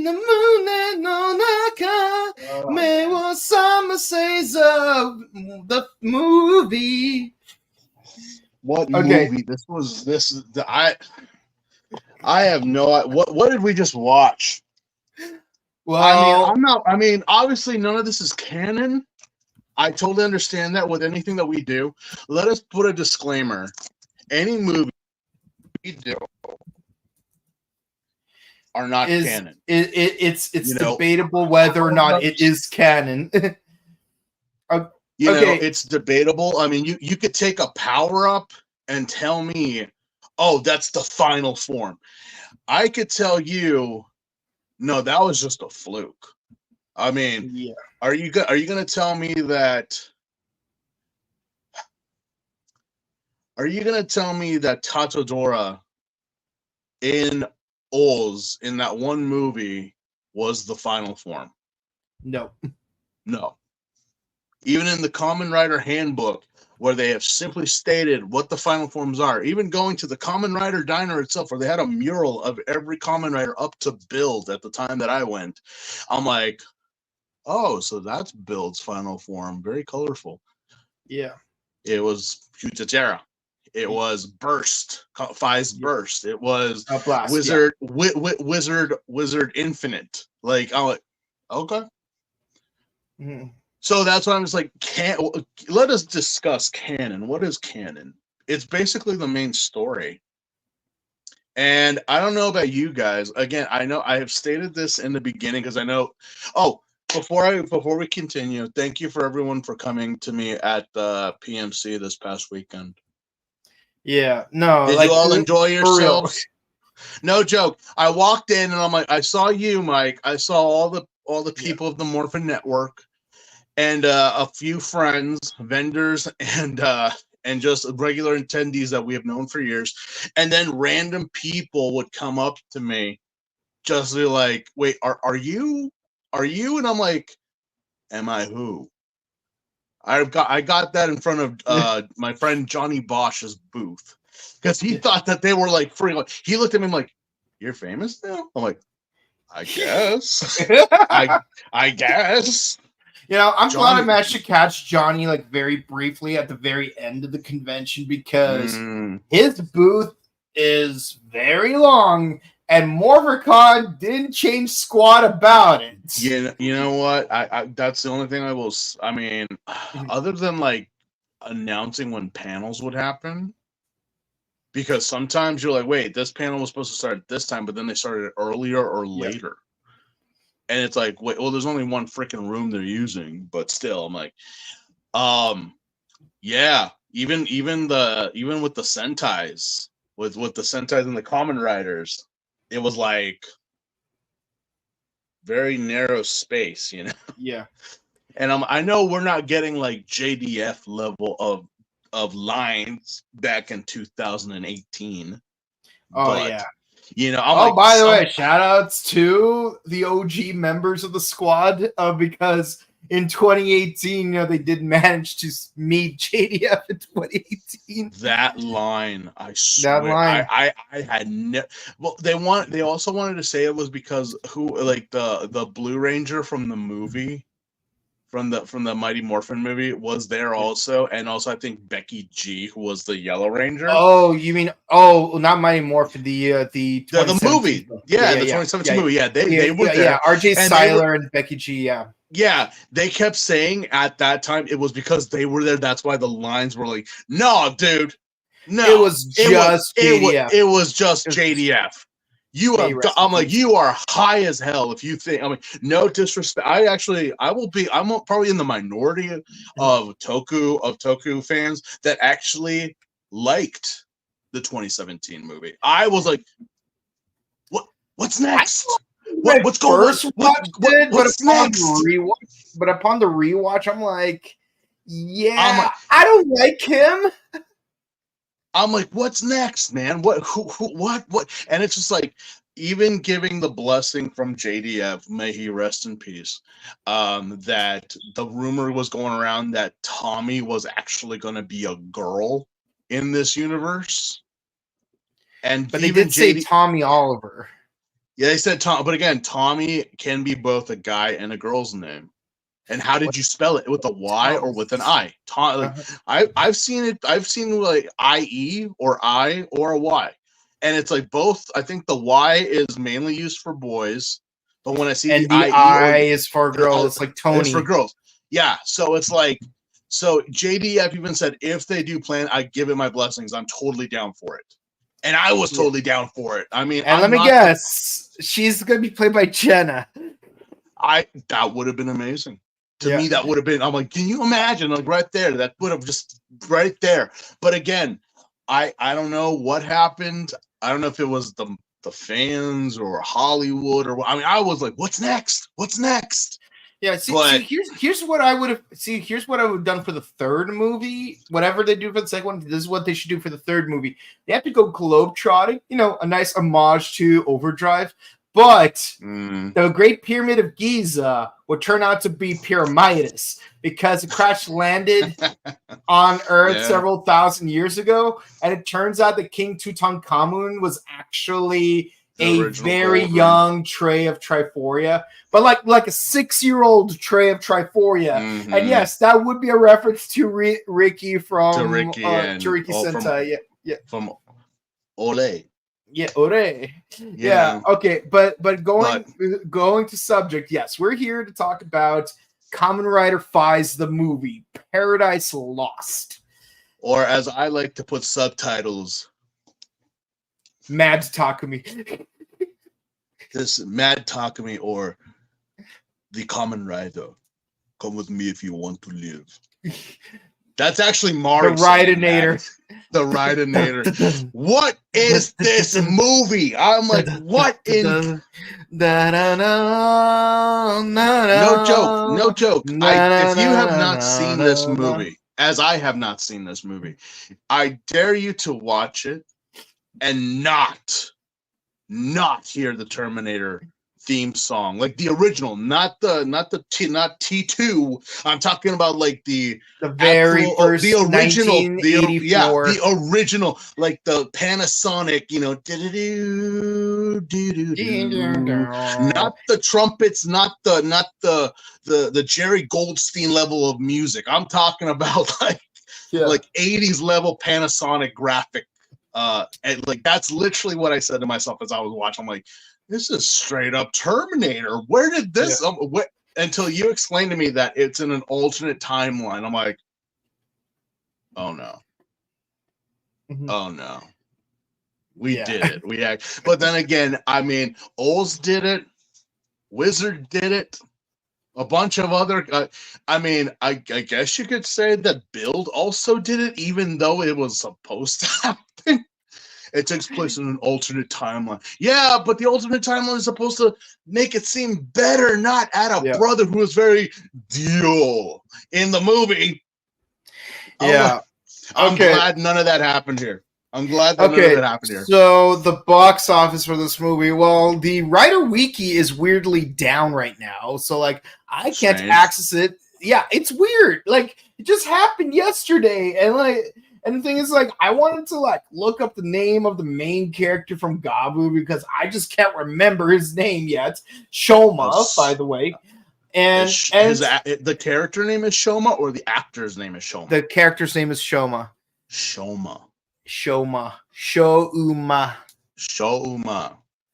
the moon no naka, me wa sama says the movie. What movie? I have no. What did we just watch? Well, I mean, obviously, none of this is canon. I totally understand that with anything that we do. Let us put a disclaimer. Any movie we do are not canon. It's debatable whether or not it is canon. It's debatable. I mean, you could take a power-up and tell me, oh, that's the final form. I could tell you, no, that was just a fluke. I mean, yeah. Are you going to tell me that? Are you going to tell me that Tatodora in Oz in that one movie was the final form? No. Even in the Kamen Rider handbook, where they have simply stated what the final forms are, even going to the Kamen Rider diner itself, where they had a mural of every Kamen Rider up to Build at the time that I went, I'm like, oh, so that's Build's final form. Very colorful. Yeah. It was Hutatera. It was Burst, Fi's Burst. It was Blast, Wizard, Wizard Infinite. Like, I'm like, okay. Mm-hmm. So that's why I'm just like, let us discuss canon. What is canon? It's basically the main story. And I don't know about you guys. Again, I know I have stated this in the beginning because I know. Oh, before we continue, thank you for everyone for coming to me at the PMC this past weekend. Yeah, no. Did you all enjoy yourselves? No joke. I walked in and I'm like, I saw you, Mike. I saw all the people of the Morphin Network, and a few friends, vendors, and just regular attendees that we have known for years. And then random people would come up to me, just like, "Wait, are you? Are you?" And I'm like, "Am I who?" I got that in front of my friend Johnny Bosch's booth because he thought that they were like free. He looked at me like, "You're famous now?" I'm like, "I guess." I guess. I'm glad I managed to catch Johnny like very briefly at the very end of the convention because his booth is very long and Morphicon didn't change squat about it. Yeah, you know what? I that's the only thing I will. I mean, other than like announcing when panels would happen, because sometimes you're like, wait, this panel was supposed to start at this time, but then they started earlier or later. And it's like, wait, well, there's only one freaking room they're using, but still, I'm like, yeah, even with the Sentais, with the Sentais and the Kamen Riders, it was like very narrow space, you know. Yeah. And I know we're not getting like JDF level of lines back in 2018. Oh but, yeah. By the way, shout outs to the OG members of the squad because in 2018, they did manage to meet JDF in 2018. That line, I swear, I had well, they also wanted to say it was because the Blue Ranger from the movie, from the Mighty Morphin movie was there also, and also I think Becky G, who was the Yellow Ranger. Oh, you mean not Mighty Morphin, the movie, the 2017 movie. Yeah, they were there. Yeah, RJ Seiler and Becky G. Yeah. Yeah, they kept saying at that time it was because they were there. That's why the lines were like, "No, dude, no." It was just JDF. It was just JDF. I'm like, you are high as hell if you think. I mean, no disrespect. I'm probably in the minority of Toku fans that actually liked the 2017 movie. I was like, what's next? What's going on? What's next? But upon the rewatch, I'm like, yeah, I don't like him. I'm like, what's next, man? What? And it's just like, even giving the blessing from JDF, may he rest in peace, that the rumor was going around that Tommy was actually going to be a girl in this universe. But they did say Tommy Oliver. Yeah, they said Tom, but again, Tommy can be both a guy and a girl's name. And how did you spell it? With a Y or with an I? Tom, like, I've seen it. I've seen like IE or I or a Y, and it's like both. I think the Y is mainly used for boys, but when I see and the the I is for girls, like Tony. It's for girls. Yeah, so it's like, so JDF even said if they do plan, I give it my blessings. I'm totally down for it, and I was totally down for it. I mean, and let me guess, she's gonna be played by Jenna. That would have been amazing. To me, that would have been, I'm like, can you imagine? Like right there, that would have just right there. But again, I don't know what happened. I don't know if it was the fans or Hollywood or I mean, I was like, what's next? What's next? Yeah, see, here's what I would have here's what I would have done for the third movie. Whatever they do for the second one, this is what they should do for the third movie. They have to go globetrotting, a nice homage to Overdrive. But the Great Pyramid of Giza would turn out to be Pyramidas because it crash landed on Earth several thousand years ago, and it turns out that King Tutankhamun was actually a very young tray of Triforia, but like a 6-year-old tray of Triforia. And yes, that would be a reference to Ricky from Ricky Sentai. From Ole. Yeah, Ore. Yeah. Okay, but going to subject, yes, we're here to talk about Kamen Rider Fi's the movie, Paradise Lost. Or as I like to put subtitles, Mad Takumi. This Mad Takumi or the Kamen Rider. Come with me if you want to live. That's actually Mari. The Ridinator. The Ridinator. What is this movie? I'm like, what in? No joke. If you have not seen this movie, as I have not seen this movie, I dare you to watch it and not hear the Terminator theme song, like the original, not T2. I'm talking about like the very first, the original, the original, like the Panasonic, not the trumpets, not the Jerry Goldstein level of music. I'm talking about like 80s level Panasonic graphic. And like that's literally what I said to myself as I was watching. I'm like, this is straight up Terminator. Where did this? Until you explained to me that it's in an alternate timeline, I'm like, oh no, oh no, we did it. But then again, I mean, Oz did it, Wizard did it, a bunch of other. I mean, I guess you could say that Build also did it, even though it was supposed to happen. It takes place in an alternate timeline. Yeah, but the alternate timeline is supposed to make it seem better, not add a brother who is very Dio in the movie. Yeah. I'm glad none of that happened here. I'm glad that none of that happened here. So the box office for this movie, well, the Writer Wiki is weirdly down right now. So like I can't access it. Yeah, it's weird. Like it just happened yesterday, and the thing is, like, I wanted to like look up the name of the main character from Gabu because I just can't remember his name yet. Shoma, by the way. And the character name is Shoma, or the actor's name is Shoma? The character's name is Shoma. Shoma. Shouma.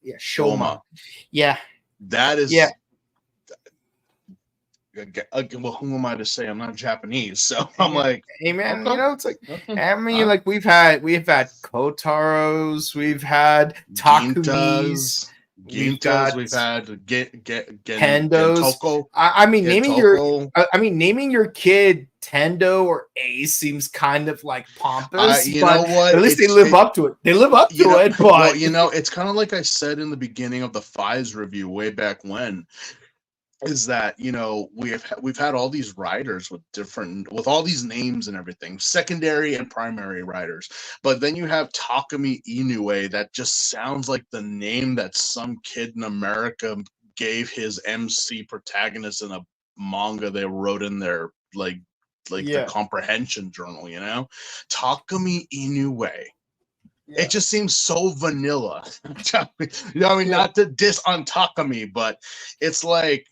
Yeah, Shoma. Yeah. That is. Yeah. Well, who am I to say? I'm not Japanese, so I'm like, hey man, it's like, I mean, like we've had Kotaros, we've had Takumis, Gintas, we've had Tendos. I mean, naming your kid Tendo or Ace seems kind of like pompous. You know what? At least they live up to it. They live up to it, but it's kind of like I said in the beginning of the Fives review way back when. Is that we've had all these riders with all these names and everything, secondary and primary riders, but then you have Takumi Inoue that just sounds like the name that some kid in America gave his MC protagonist in a manga they wrote in their the comprehension journal. Takumi Inoue It just seems so vanilla. Not to diss on Takumi, but it's like,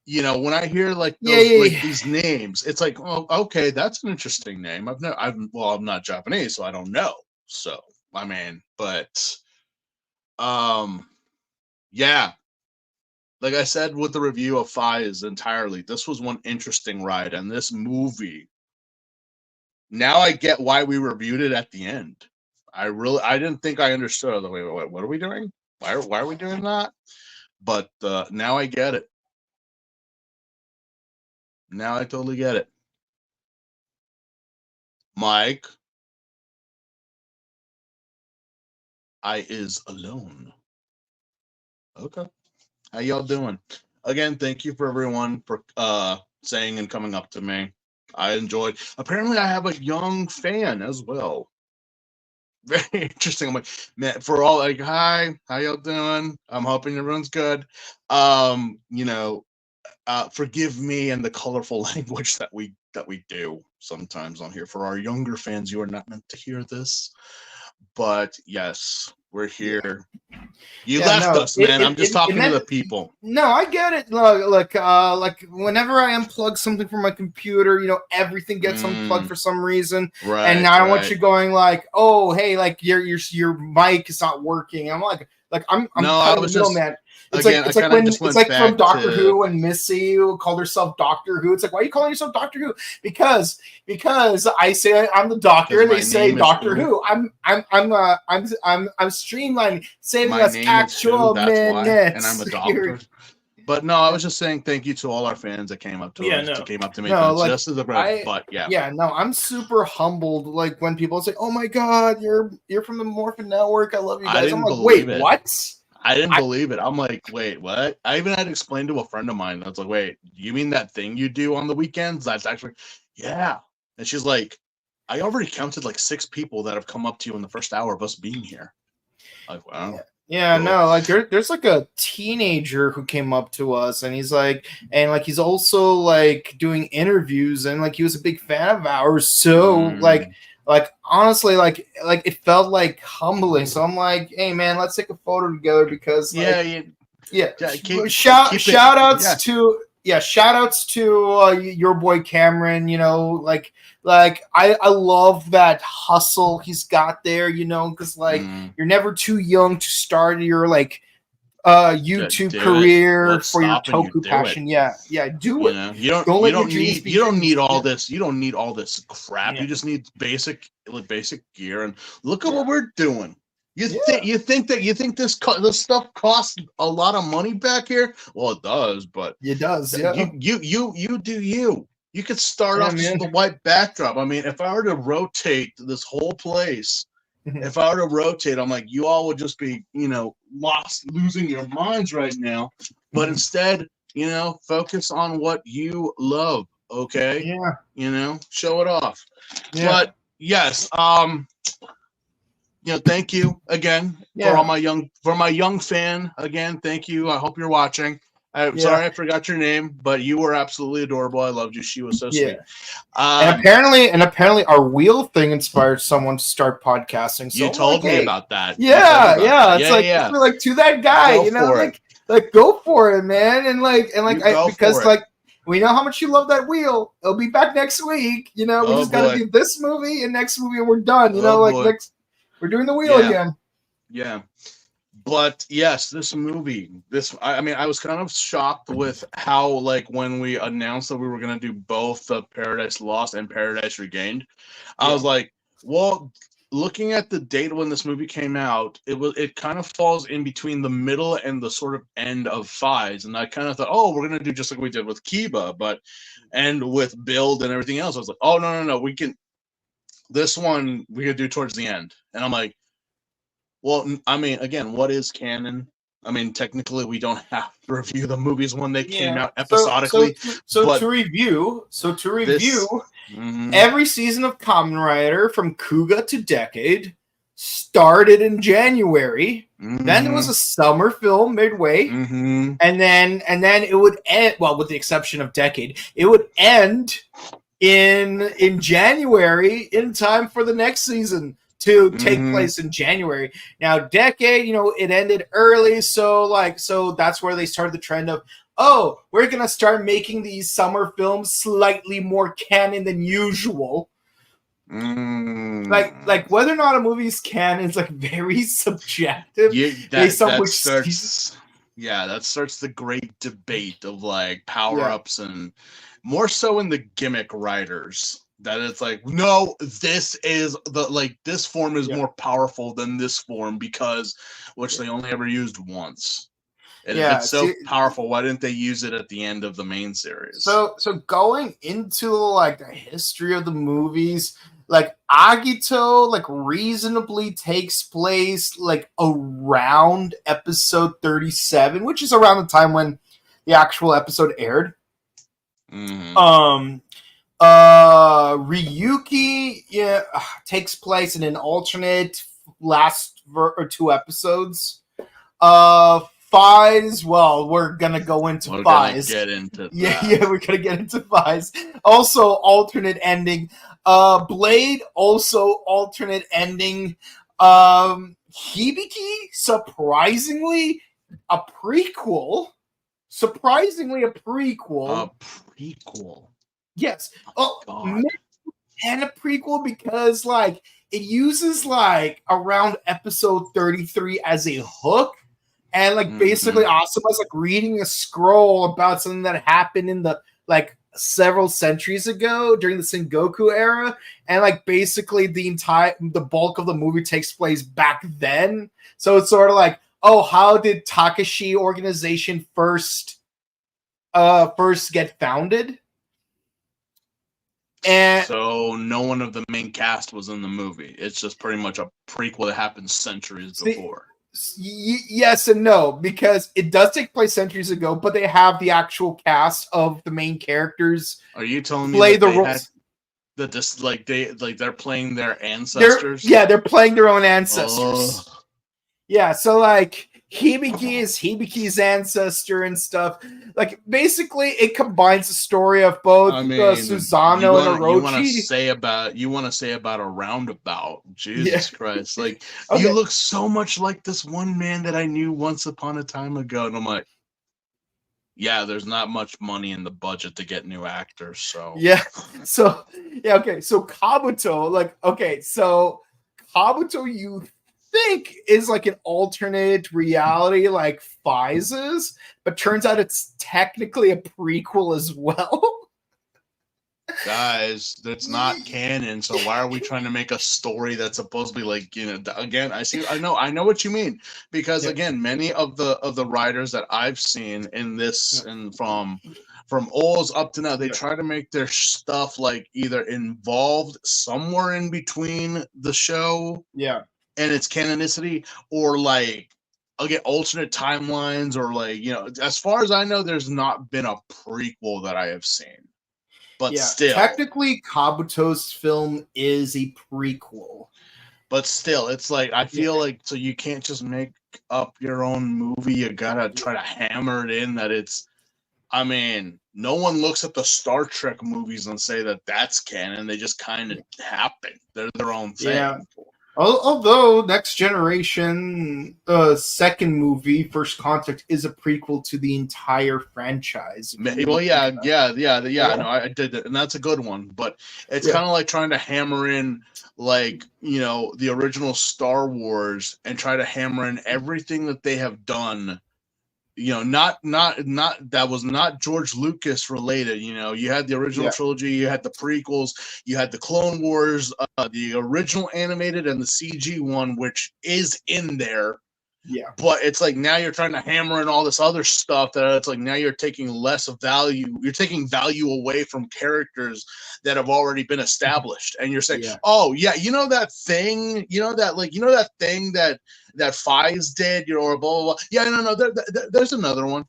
when I hear like those these names, it's like, oh, okay, that's an interesting name. I'm not Japanese, so I don't know. So yeah. Like I said with the review of Fies entirely, this was one interesting ride, and this movie. Now I get why we reviewed it at the end. I didn't think I understood. Wait, what are we doing? Why are we doing that? But now I get it. Now I totally get it. Mike, I is alone. Okay. How y'all doing? Again, thank you for everyone for saying and coming up to me. I enjoyed. Apparently, I have a young fan as well. Very interesting. I'm like, man, for all like, hi, how y'all doing? I'm hoping everyone's good. Forgive me and the colorful language that we do sometimes on here. For our younger fans, you are not meant to hear this. But yes, we're here. You left us, man. I'm just talking to the people. No, I get it. Look, like whenever I unplug something from my computer, everything gets unplugged for some reason. Right. And now I want you going like, oh, hey, like your mic is not working. I'm like I'm kind of middleman. It's like from Doctor Who when Missy called herself Doctor Who. It's like, why are you calling yourself Doctor Who? Because I say I'm the Doctor, and they say Doctor Who. I'm streamlining, saving us actual minutes, and I'm a doctor. But no, I was just saying thank you to all our fans that came up to us, came up to me. Just as a I'm super humbled. Like when people say, "Oh my God, you're from the Morphin Network. I love you guys." I'm like, wait, what? I didn't believe it. I'm like, wait, what? I even had to explain to a friend of mine. I was like, wait, you mean that thing you do on the weekends? That's actually, yeah. And she's like, I already counted like 6 people that have come up to you in the first hour of us being here. Like, wow. Yeah, cool. No, like there's like a teenager who came up to us, and he's also like doing interviews, and like he was a big fan of ours. So like honestly, like it felt like humbling. So I'm like, hey man, let's take a photo together because shout outs to your boy Cameron. Like I love that hustle he's got there. Because like you're never too young to start your like YouTube career for your toku passion. Do it. You don't need all this. You don't need all this crap. You just need basic gear. And look at what we're doing. You think this stuff costs a lot of money back here? Well, it does, but it does. Yeah. You do you. You could start off just with a white backdrop. I mean, if I were to rotate this whole place. If I were to rotate, I'm like, you all would just be, losing your minds right now. But instead, focus on what you love. Okay. Yeah. Show it off. Yeah. But yes, thank you again for my young fan. Again, thank you. I hope you're watching. I'm sorry I forgot your name, but you were absolutely adorable. I loved you. She was so sweet. And apparently our wheel thing inspired someone to start podcasting. So you told me about that. Yeah. It's like to that guy, go for it, man. Because we know how much you love that wheel. It'll be back next week. We just gotta do this movie and next movie and we're done. We're doing the wheel again. Yeah. But yes, this movie, I was kind of shocked with how, like, when we announced that we were going to do both the Paradise Lost and Paradise Regained, I was like, well, looking at the date when this movie came out, it kind of falls in between the middle and the sort of end of Fies. And I kind of thought, oh, we're going to do just like we did with Kiba, and with Build and everything else. I was like, oh, no, this one we could do towards the end. And I'm like, well, I mean, again, what is canon? I mean, technically, we don't have to review the movies when they came out episodically. So to review, every season of Kamen Rider from Kuga to Decade started in January. Then there was a summer film midway, and then it would end. Well, with the exception of Decade, it would end in January in time for the next season. to take place in January. Now, Decade, it ended early, so that's where they started the trend of, oh, we're gonna start making these summer films slightly more canon than usual. Like whether or not a movie's canon is like very subjective. That starts the great debate of like power-ups and more so in the gimmick writers. That it's like, no, this form is more powerful than this form because they only ever used once. And if it's so powerful, why didn't they use it at the end of the main series? So going into like the history of the movies, like Agito like reasonably takes place like around episode 37, which is around the time when the actual episode aired. Ryuki takes place in an alternate last two episodes. Fies, well, we're gonna go into Fies. We're gonna get into Fies. Also alternate ending. Blade, also alternate ending. Hibiki, surprisingly a prequel. A prequel. Yes. And a prequel because like it uses like around episode 33 as a hook, and like basically Asuma's like reading a scroll about something that happened in the like several centuries ago during the Sengoku era, and like basically the bulk of the movie takes place back then. So it's sort of like, oh, how did Takashi organization first get founded? And so no one of the main cast was in the movie. It's just pretty much a prequel that happened centuries before. Yes and no, because it does take place centuries ago, but they have the actual cast of the main characters. Are you telling me that they're playing their ancestors? They're playing their own ancestors. Yeah, so like Hibiki is Hibiki's ancestor and stuff. Like basically, it combines the story of both Susanoo and Orochi. You want to say about a roundabout? Jesus Christ! Like you look so much like this one man that I knew once upon a time ago, and I'm like, yeah, there's not much money in the budget to get new actors. So So Kabuto, you think is like an alternate reality like Fies', but turns out it's technically a prequel as well. Guys, that's not canon, so why are we trying to make a story that's supposed to be like, again, I know what you mean, because again, many of the writers that I've seen in this and from Oz up to now, they try to make their stuff like either involved somewhere in between the show and its canonicity, or like again alternate timelines, or like as far as I know, there's not been a prequel that I have seen. But still, technically, Kabuto's film is a prequel. But still, it's like I feel like so you can't just make up your own movie. You gotta try to hammer it in that it's. I mean, no one looks at the Star Trek movies and say that that's canon. They just kind of happen. They're their own thing. Yeah. Although Next Generation, the second movie, First Contact, is a prequel to the entire franchise. Well, no, I did it, and that's a good one. But it's kind of like trying to hammer in, like the original Star Wars, and try to hammer in everything that they have done. Not that was not George Lucas related. You had the original trilogy, you had the prequels, you had the Clone Wars, the original animated and the CG one, which is in there. Yeah. But it's like now you're trying to hammer in all this other stuff that it's like now you're taking less of value. You're taking value away from characters that have already been established. And you're saying, oh yeah, that thing, that thing that Fies did, or blah, blah, blah. Yeah, no, there's another one.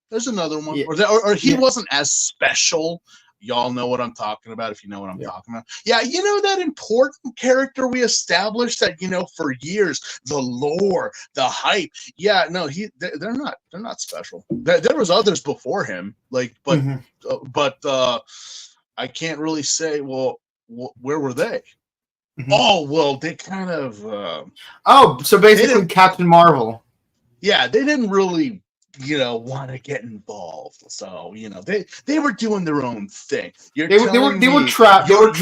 There's another one. Yeah. Or he wasn't as special. Y'all know what I'm talking about if you know what I'm talking about. Yeah, that important character we established that, for years, the lore, the hype. Yeah, no, they're not special. There was others before him, like, but I can't really say, well, where were they? Oh well, they kind of. So basically, Captain Marvel. Yeah, they didn't really, want to get involved. So they were doing their own thing. They were trapped. They were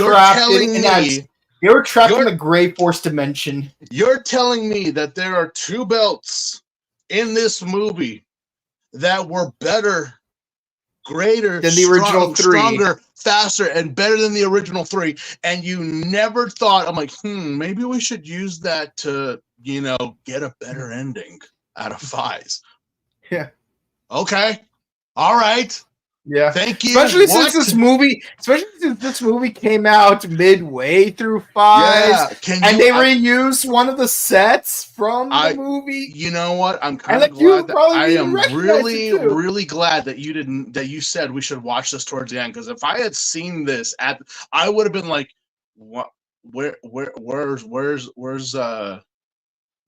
trapped in the Gray Force dimension. You're telling me that there are two belts in this movie that were better, greater than the original three, stronger, faster, and better than the original three, and you never thought, I'm like, maybe we should use that to, get a better ending out of Fives. Yeah. Okay. All right. Yeah. Thank you. Especially since this movie came out midway through Fives, and they reused one of the sets from the movie. You know what? I'm kind of glad that I am really glad that you said we should watch this towards the end, because if I had seen this I would have been like, what? Where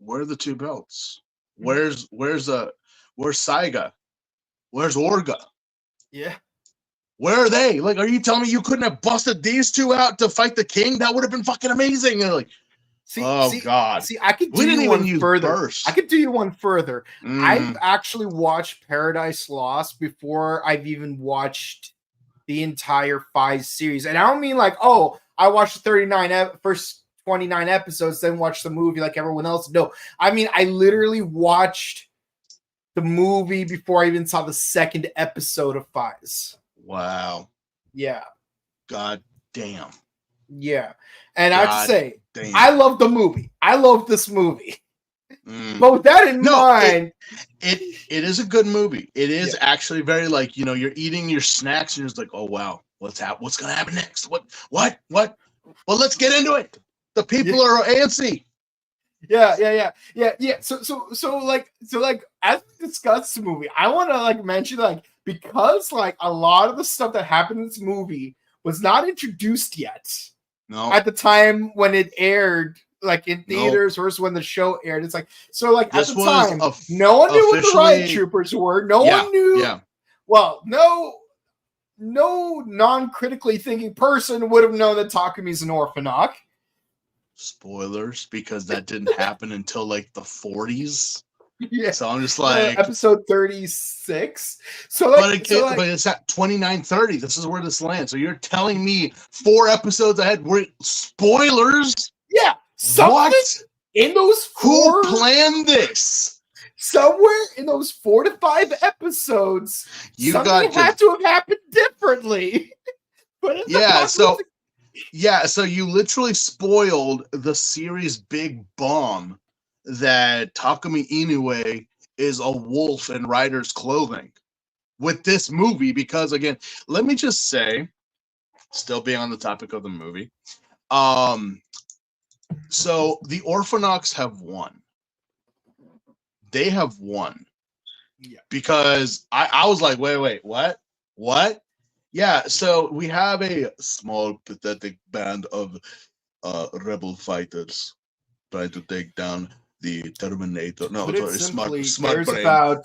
are the two belts? Where's Saiga? Where's Orga? Yeah. Where are they? Like, are you telling me you couldn't have busted these two out to fight the king? That would have been fucking amazing. And like, God. See, I could do you one further. I could do you one further. I've actually watched Paradise Lost before I've even watched the entire Fives series. And I don't mean like, oh, I watched the first 29 episodes, then watched the movie like everyone else. No, I mean, I literally watched the movie before I even saw the second episode of Fives. Wow. Yeah. God damn. Yeah. And I have to say, I love the movie. I love this movie. But with that in mind, it is a good movie. It is actually very like, you're eating your snacks and you're just like, oh wow, what's going to happen next? What? Well, let's get into it. The people are antsy. Yeah. So like as we discussed the movie, I want to like mention like, because like a lot of the stuff that happened in this movie was not introduced yet. No. At the time when it aired, like in theaters versus when the show aired, it's like, so like at the time, no one knew what the riot troopers were. No one knew. Yeah. Well, no non-critically thinking person would have known that Takumi's an Orphnoch. Spoilers, because that didn't happen until like the 40s. Yeah. So I'm just like episode 36. So like, but it's at 29:30. This is where this lands. So you're telling me 4 episodes ahead were spoilers? Yeah. What? In those 4, who planned this? Somewhere in those 4 to 5 episodes, something had to have happened differently. But so you literally spoiled the series' big bomb that Takumi Inoue is a wolf in Rider's clothing with this movie, because again, let me just say, still being on the topic of the movie, so the Orphnochs have won. They have won. Yeah. Because I was like, wait, what? Yeah, so we have a small, pathetic band of rebel fighters trying to take down the Terminator. No, sorry, smart there's brain. About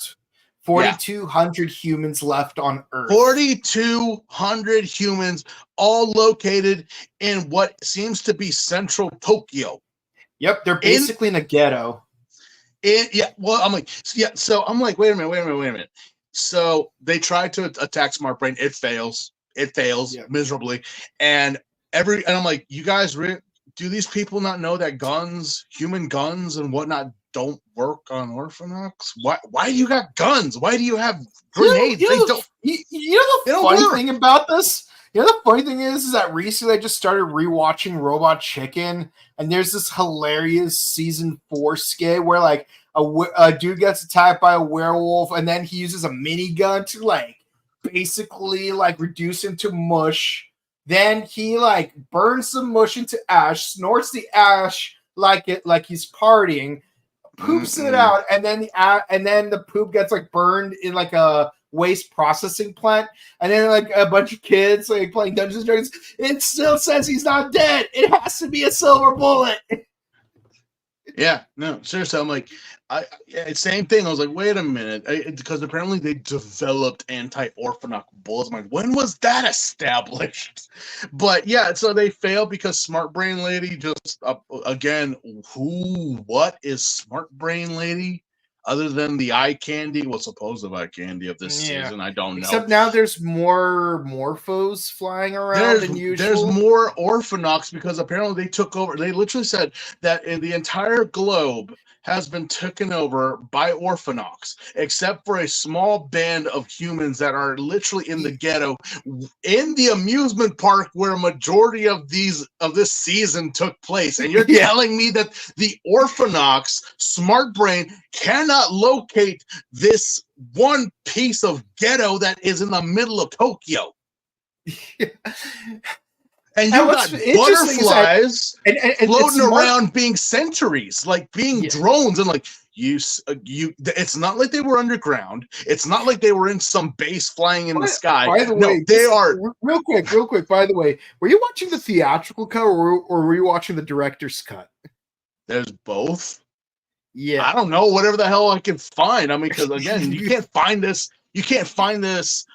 4,200 humans left on Earth. 4,200 humans, all located in what seems to be central Tokyo. Yep, they're basically in a ghetto. So I'm like, wait a minute. So they tried to attack Smart Brain. It fails miserably. And I'm like, you guys, do these people not know that human guns and whatnot don't work on Orphnochs? Why do you got guns? Why do you have grenades? The funny thing about this? The funny thing is that recently I just started rewatching Robot Chicken, and there's this hilarious season 4 skit where like a dude gets attacked by a werewolf, and then he uses a minigun to like basically like reduce him to mush. Then he like burns the mush into ash, snorts the ash like he's partying, poops it out, and then the poop gets like burned in like a waste processing plant, and then like a bunch of kids like playing Dungeons and Dragons. It still says he's not dead. It has to be a silver bullet. Yeah, no, seriously, I'm like, Same thing. I was like, wait a minute, because apparently they developed anti-Orphnoch bullets. I'm like, when was that established? But yeah, so they failed because Smart Brain Lady just again, what is Smart Brain Lady? Other than the eye candy, well, supposed eye candy of this season, I don't know. Except now there's more Morphos flying around than usual. There's more Orphnochs because apparently they took over. They literally said that the entire globe has been taken over by Orphnochs, except for a small band of humans that are literally in the ghetto, in the amusement park where a majority of this season took place. And you're telling me that the Orphnochs, Smart Brain, cannot locate this one piece of ghetto that is in the middle of Tokyo? And you got butterflies floating around being sentries, like being drones, and like you. It's not like they were underground. It's not like they were in some base flying in the sky. By the way, they are real quick. By the way, were you watching the theatrical cut or were you watching the director's cut? There's both. Yeah, I don't know. Whatever the hell I can find. I mean, because again, you can't find this. You can't find this.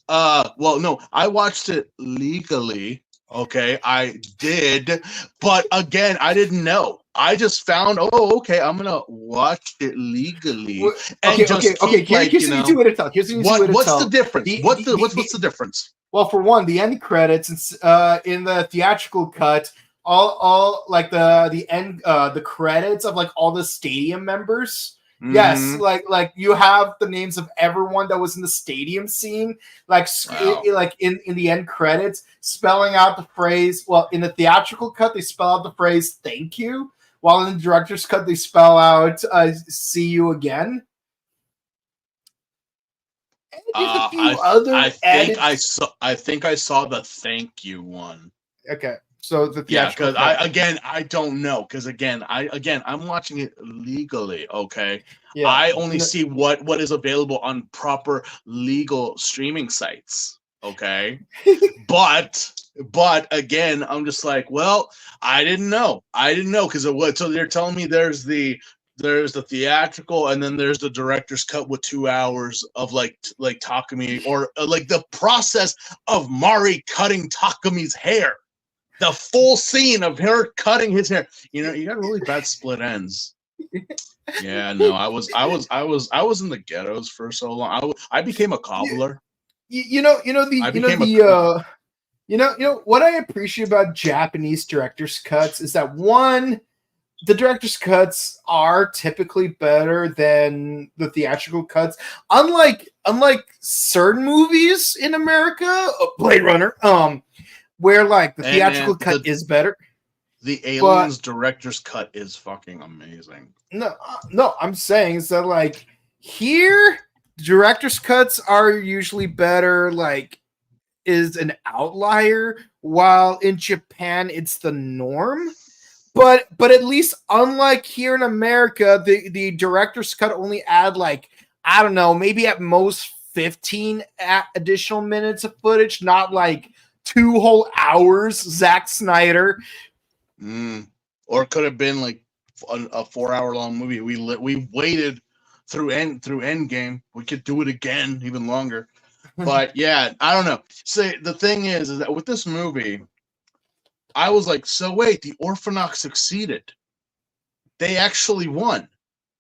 Well, no, I watched it legally. Okay, I did, but again, I didn't know. I just found, okay, I'm gonna watch it legally. Here's what you need to tell. What's the difference? What's the difference? Well, for one, the end credits in the theatrical cut, all like the end, the credits of like all the stadium members. Mm-hmm. Yes, like you have the names of everyone that was in the stadium scene, like in the end credits, spelling out the phrase. Well, in the theatrical cut, they spell out the phrase "thank you," while in the director's cut, they spell out "see you again." And there's a few other. I think I saw the "thank you" one. Okay. So the theatrical because I don't know, because I'm watching it legally. Okay, I only see what is available on proper legal streaming sites. Okay, but again, I'm just like, well, I didn't know because of what. So they're telling me there's the theatrical and then there's the director's cut with 2 hours of like Takumi, or like the process of Mari cutting Takumi's hair. The full scene of her cutting his hair. You know, you got really bad split ends. Yeah, no, I was in the ghettos for so long. I became a cobbler. You know what I appreciate about Japanese director's cuts is that one, the director's cuts are typically better than the theatrical cuts. Unlike certain movies in America, Blade Runner, where like the theatrical cut is better. The Aliens director's cut is fucking amazing. No, I'm saying is that like here, director's cuts are usually better. Like, is an outlier, while in Japan it's the norm. But at least unlike here in America, the director's cut only add like, I don't know, maybe at most 15 additional minutes of footage, not like 2 whole hours, Zack Snyder. Or it could have been like a 4-hour-long movie. We waited through Endgame. We could do it again, even longer. But yeah, I don't know. So the thing is that with this movie, I was like, so wait, the Orphnoch succeeded. They actually won.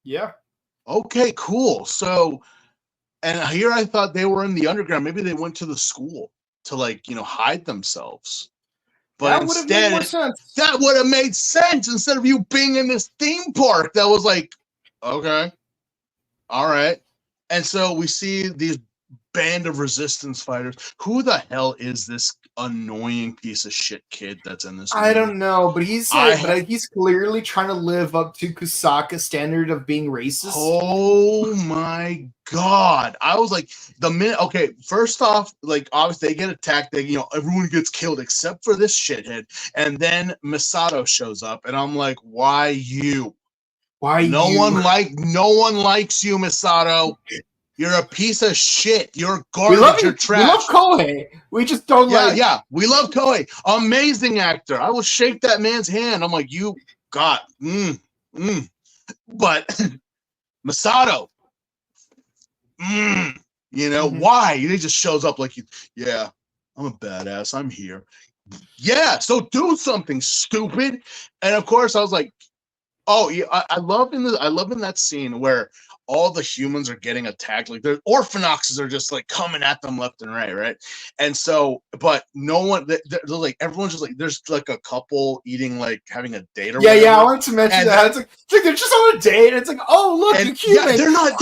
Yeah. Okay, cool. So, and here I thought they were in the underground. Maybe they went to the school to hide themselves. But instead, that would have made sense instead of you being in this theme park. That was like, okay, all right. And so we see these band of resistance fighters. Who the hell is this annoying piece of shit kid that's in this movie? I don't know, but he's clearly trying to live up to Kusaka's standard of being racist. Oh my god. I was like, okay, first off, like obviously they get attacked, everyone gets killed except for this shithead. And then Misato shows up and I'm like, why you? No one likes you, Misato. You're a piece of shit. You're garbage. You're trash. We love Kohei. We just don't like. Yeah. We love Kohei. Amazing actor. I will shake that man's hand. I'm like, you got. But Masato. You know, why? He just shows up like, yeah, I'm a badass. I'm here. Yeah, so do something, stupid. And of course, I was like, oh yeah, I love in that scene where all the humans are getting attacked. Like the Orphnoxes are just like coming at them left and right? And so, but no one, they're like, everyone's just like, there's like a couple eating, like having a date or whatever. Yeah, I wanted to mention that. It's like they're just on a date. And it's like, oh look, you cute. Yeah, they're not.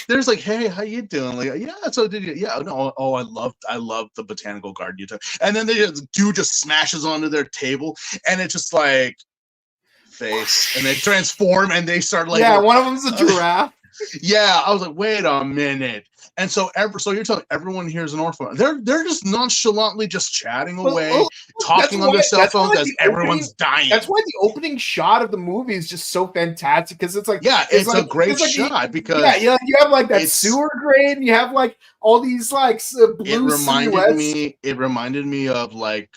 There's like, hey, how you doing? Like, yeah, so did you? Yeah, no, oh, I love the botanical garden you took. And then dude just smashes onto their table, and it's just like face, and they transform, and they start like, yeah, one of them's a giraffe. Yeah, I was like, wait a minute. And so you're telling everyone here's an orphan. They're just nonchalantly just chatting away, talking on their cell phones as everyone's dying. That's why the opening shot of the movie is just so fantastic, because it's like, it's like, a great shot because you have like that sewer grade, and you have like all these like blue silhouettes. It reminded me of like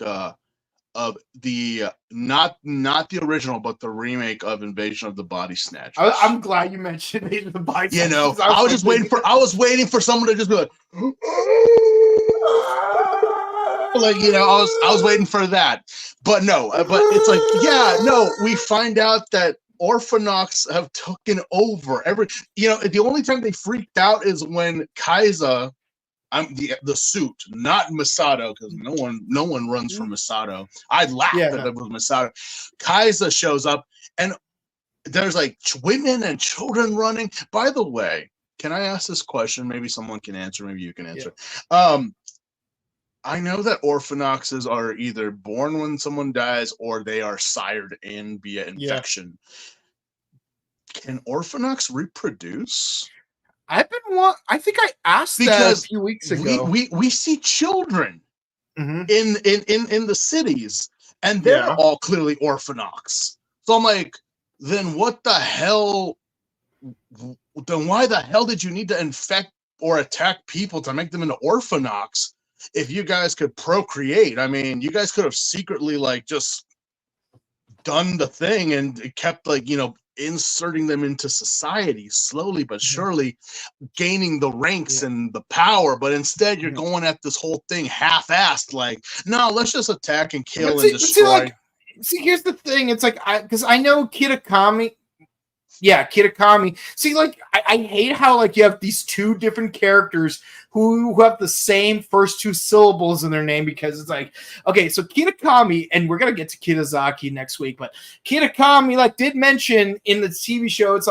of the not the original, but the remake of Invasion of the Body Snatchers. I'm glad you mentioned Invasion of the Body Snatchers. You know, I was waiting for someone to just be like, you know, I was waiting for that, but no, but it's like, yeah, no, we find out that Orphnochs have taken over the only time they freaked out is when Kaido, I'm the suit, not Masato, because no one runs from Masato. I laughed that it was Masato. Kaido shows up, and there's like women and children running. By the way, can I ask this question? Maybe someone can answer. Maybe you can answer. Yeah. I know that Orphnoxes are either born when someone dies or they are sired in via infection. Yeah. Can Orphnox reproduce? I think I asked that a few weeks ago. We see children in the cities, and they're all clearly Orphnox. So I'm like, then what the hell? Then why the hell did you need to infect or attack people to make them into Orphnox if you guys could procreate? I mean, you guys could have secretly like just done the thing and kept like, you know, inserting them into society slowly but surely, gaining the ranks and the power, but instead you're going at this whole thing half-assed, like, no, let's just attack and kill and destroy. See, here's the thing, it's like, because I know Kitakami. Yeah, Kitakami. See, like, I hate how, like, you have these two different characters who have the same first two syllables in their name, because it's like, okay, so Kitakami, and we're going to get to Kitazaki next week, but Kitakami, like, did mention in the TV show, it's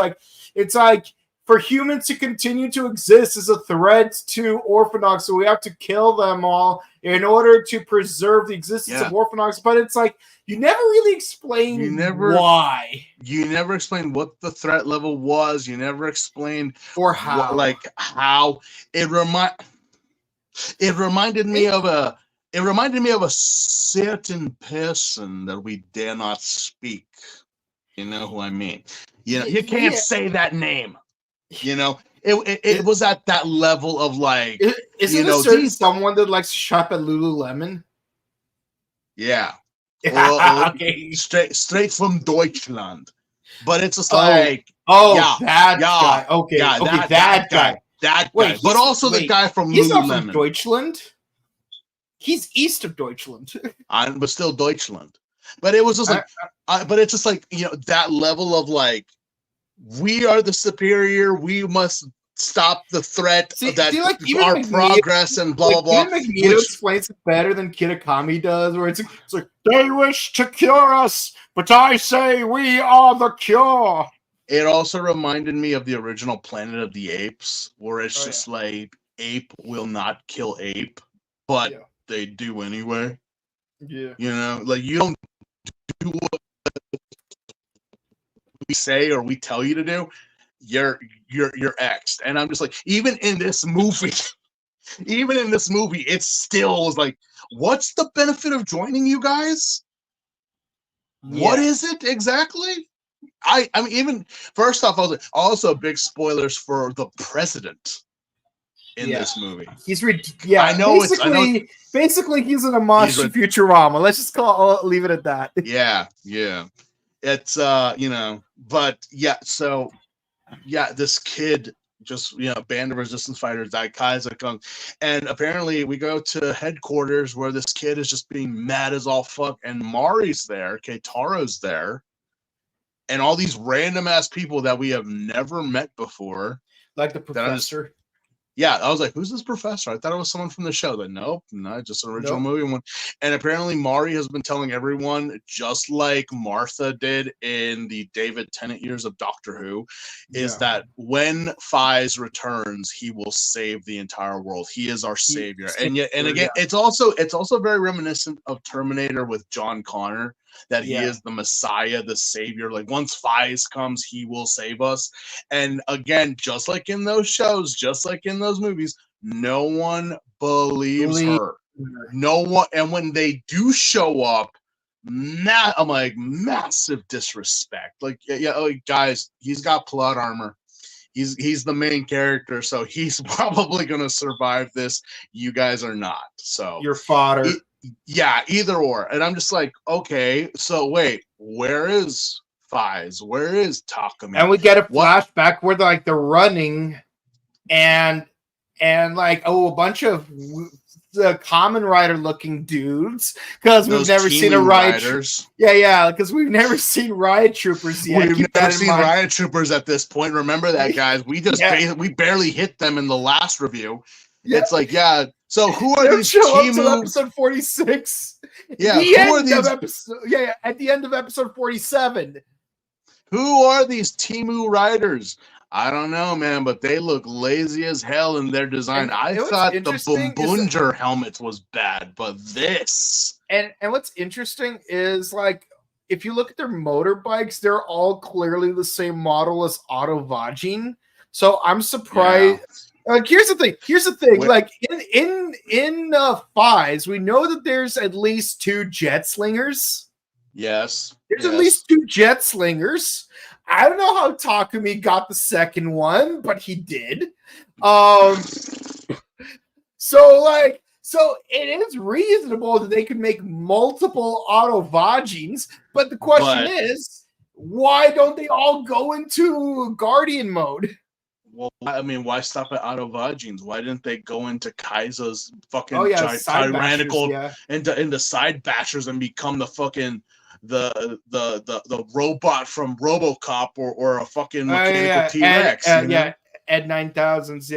like, for humans to continue to exist is a threat to Orphnox, so we have to kill them all in order to preserve the existence of Orphnox. But it's like, you never really explained why. You never explained what the threat level was. You never explained or how. How it reminded me of a certain person that we dare not speak. You know who I mean? You know, you can't say that name. You know, it was at that level of like, someone that likes to shop at Lululemon? Yeah. Okay. Straight from Deutschland. But it's just like, that guy. Okay, that guy. Wait, but also the guy from he's Lululemon. Not from Deutschland. He's east of Deutschland. But still Deutschland. But it was just like, but it's just like, you know, that level of like, we are the superior. We must stop the threat our progress and blah, blah, blah. Magneto explains it better than Kitakami does, where it's like, they wish to cure us, but I say we are the cure. It also reminded me of the original Planet of the Apes, where it's just like, ape will not kill ape, but they do anyway. Yeah. You know, like, you don't do what we say or we tell you to do, you're X'd. And I'm just like, even in this movie, it still was like, what's the benefit of joining you guys? What is it exactly? I mean, even first off, I was like, also big spoilers for the president in this movie. I know basically he's an homage to Futurama. Let's just leave it at that. Yeah. It's you know, but yeah, so this kid just band of resistance fighters, that Kaido, and apparently we go to headquarters where this kid is just being mad as all fuck, and Mari's there, Keitaro's there, and all these random ass people that we have never met before, like the professor. I was like, who's this professor? I thought it was someone from the show. Then nope, not just an original movie one. And apparently Mari has been telling everyone, just like Martha did in the David Tennant years of Doctor Who, is that when Fies returns, he will save the entire world. He is our savior. It's also very reminiscent of Terminator with John Connor, that he is the Messiah, the savior. Like once Fies comes, he will save us. And again, just like in those shows, just like in those movies, no one believes her. No one. And when they do show up, I'm like, massive disrespect. Like, guys, he's got plot armor. He's the main character, so he's probably gonna survive this. You guys are not. So you're fodder. Either or. And I'm just like, okay, so wait, where is Fies? Where is Takumi? And we get a flashback where they're running and like, a bunch of the Kamen Rider looking dudes, because we've never seen a riot. Because we've never seen riot troopers yet. We've never seen riot troopers at this point. Remember that, guys? We just we barely hit them in the last review. Yeah. It's like, so who are these Timu? Episode 46. Yeah, who are these? At the end of episode 47. Who are these Timu Riders? I don't know, man, but they look lazy as hell in their design. I thought the Bumbunger helmets was bad, but this. And what's interesting is, like, if you look at their motorbikes, they're all clearly the same model as Otto Vagin. So I'm surprised. Yeah. Like, here's the thing. Like in Fies, we know that there's at least 2 jet slingers. Yes. There's at least 2 jet slingers. I don't know how Takumi got the second one, but he did. So it is reasonable that they could make multiple Otto Vagins, but the question is, why don't they all go into Guardian mode? Well, I mean, why stop at Otto Vagins? Why didn't they go into Kaiser's fucking tyrannical into side bashers and become the fucking the robot from RoboCop or a fucking mechanical T-Rex? Ed 9000s,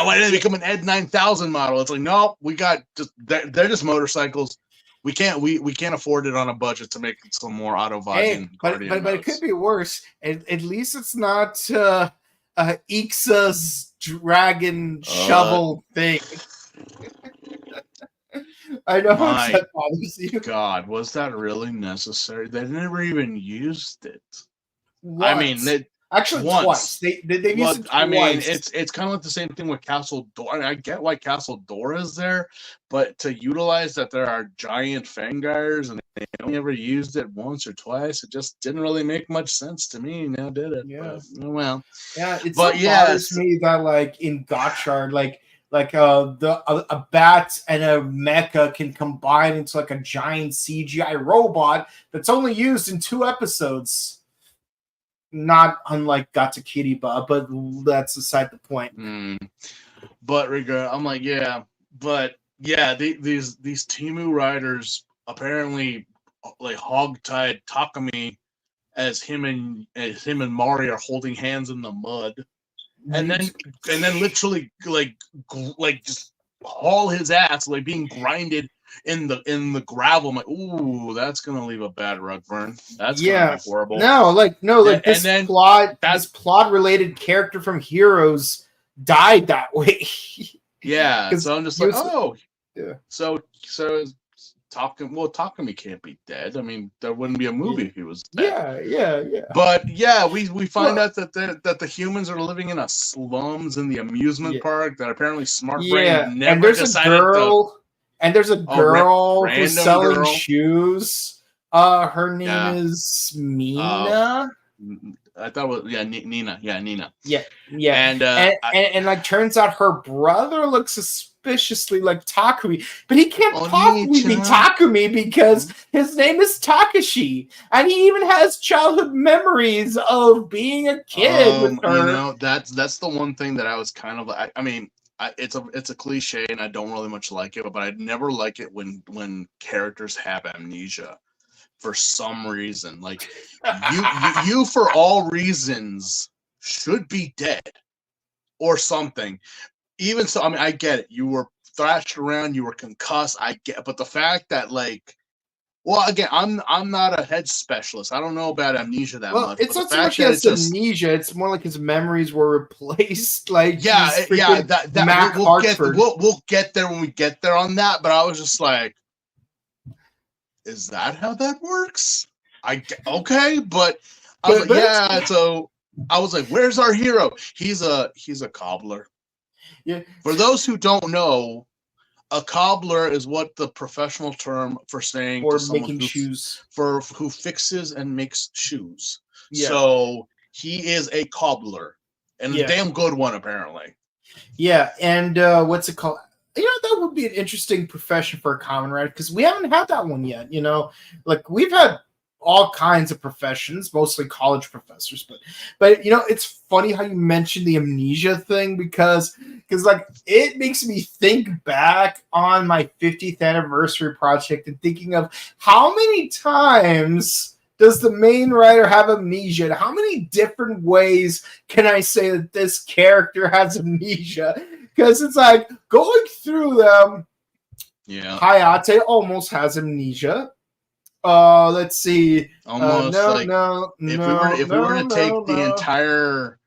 why did they become an Ed 9000 model? It's like, no, we got they're just motorcycles. We can't afford it on a budget to make some more Otto Vagin. But it could be worse. At least it's not Ixa's dragon shovel thing. I know how that bothers you. God, was that really necessary? They never even used it. Once. I mean, actually twice. They've used it twice. I mean, it's kind of like the same thing with Castle Dora. I mean, I get why Castle Dora is there, but to utilize that there are giant Fangires and they only ever used it once or twice, it just didn't really make much sense to me. Now did it? Yeah. But, well. Yeah, it bothers me that, like, in Gotchard, a bat and a mecha can combine into like a giant CGI robot that's only used in 2 episodes. Not unlike Gatakiriba, but that's beside the point. But I'm like, these Timu Riders apparently like hogtied Takumi as him and Mari are holding hands in the mud. And then literally like just haul his ass, like being grinded in the gravel. I'm like, ooh, that's gonna leave a bad rug burn. That's gonna be horrible. This plot related character from Heroes died that way. Yeah, so I'm just like, so Takumi can't be dead. I mean, there wouldn't be a movie if he was dead. Yeah. But we find out that the humans are living in a slums in the amusement park that apparently Smart Brain never decided to. And there's a girl who's selling shoes. Her name is Mina. I thought it was Nina. Yeah, Nina. Yeah. And like turns out her brother looks suspiciously like Takumi, but he can't possibly be Takumi because his name is Takashi, and he even has childhood memories of being a kid with her. You know, that's the one thing that I was kind of like. I mean, it's a cliche, and I don't really much like it, but I'd never like it when characters have amnesia for some reason. Like you for all reasons should be dead or something. Even so, I mean, I get it. You were thrashed around, you were concussed. I get, but the fact that like. Well, again, I'm not a head specialist. I don't know about amnesia that much. It's not so much as amnesia. It's more like his memories were replaced. Like we'll get there when we get there on that. But I was just like, is that how that works? Okay, but I was like, So I was like, where's our hero? He's a cobbler. Yeah. For those who don't know. A cobbler is what the professional term for saying or making shoes who fixes and makes shoes. Yeah. So he is a cobbler and a damn good one apparently. Yeah, and what's it called? You know, that would be an interesting profession for a Kamen Rider because we haven't had that one yet. You know, like we've had all kinds of professions, mostly college professors, but you know, it's funny how you mentioned the amnesia thing because like it makes me think back on my 50th anniversary project and thinking of how many times does the main writer have amnesia and how many different ways can I say that this character has amnesia, because it's like going through them. Yeah, Hayate almost has amnesia. Let's see. Almost if we were to take the entire,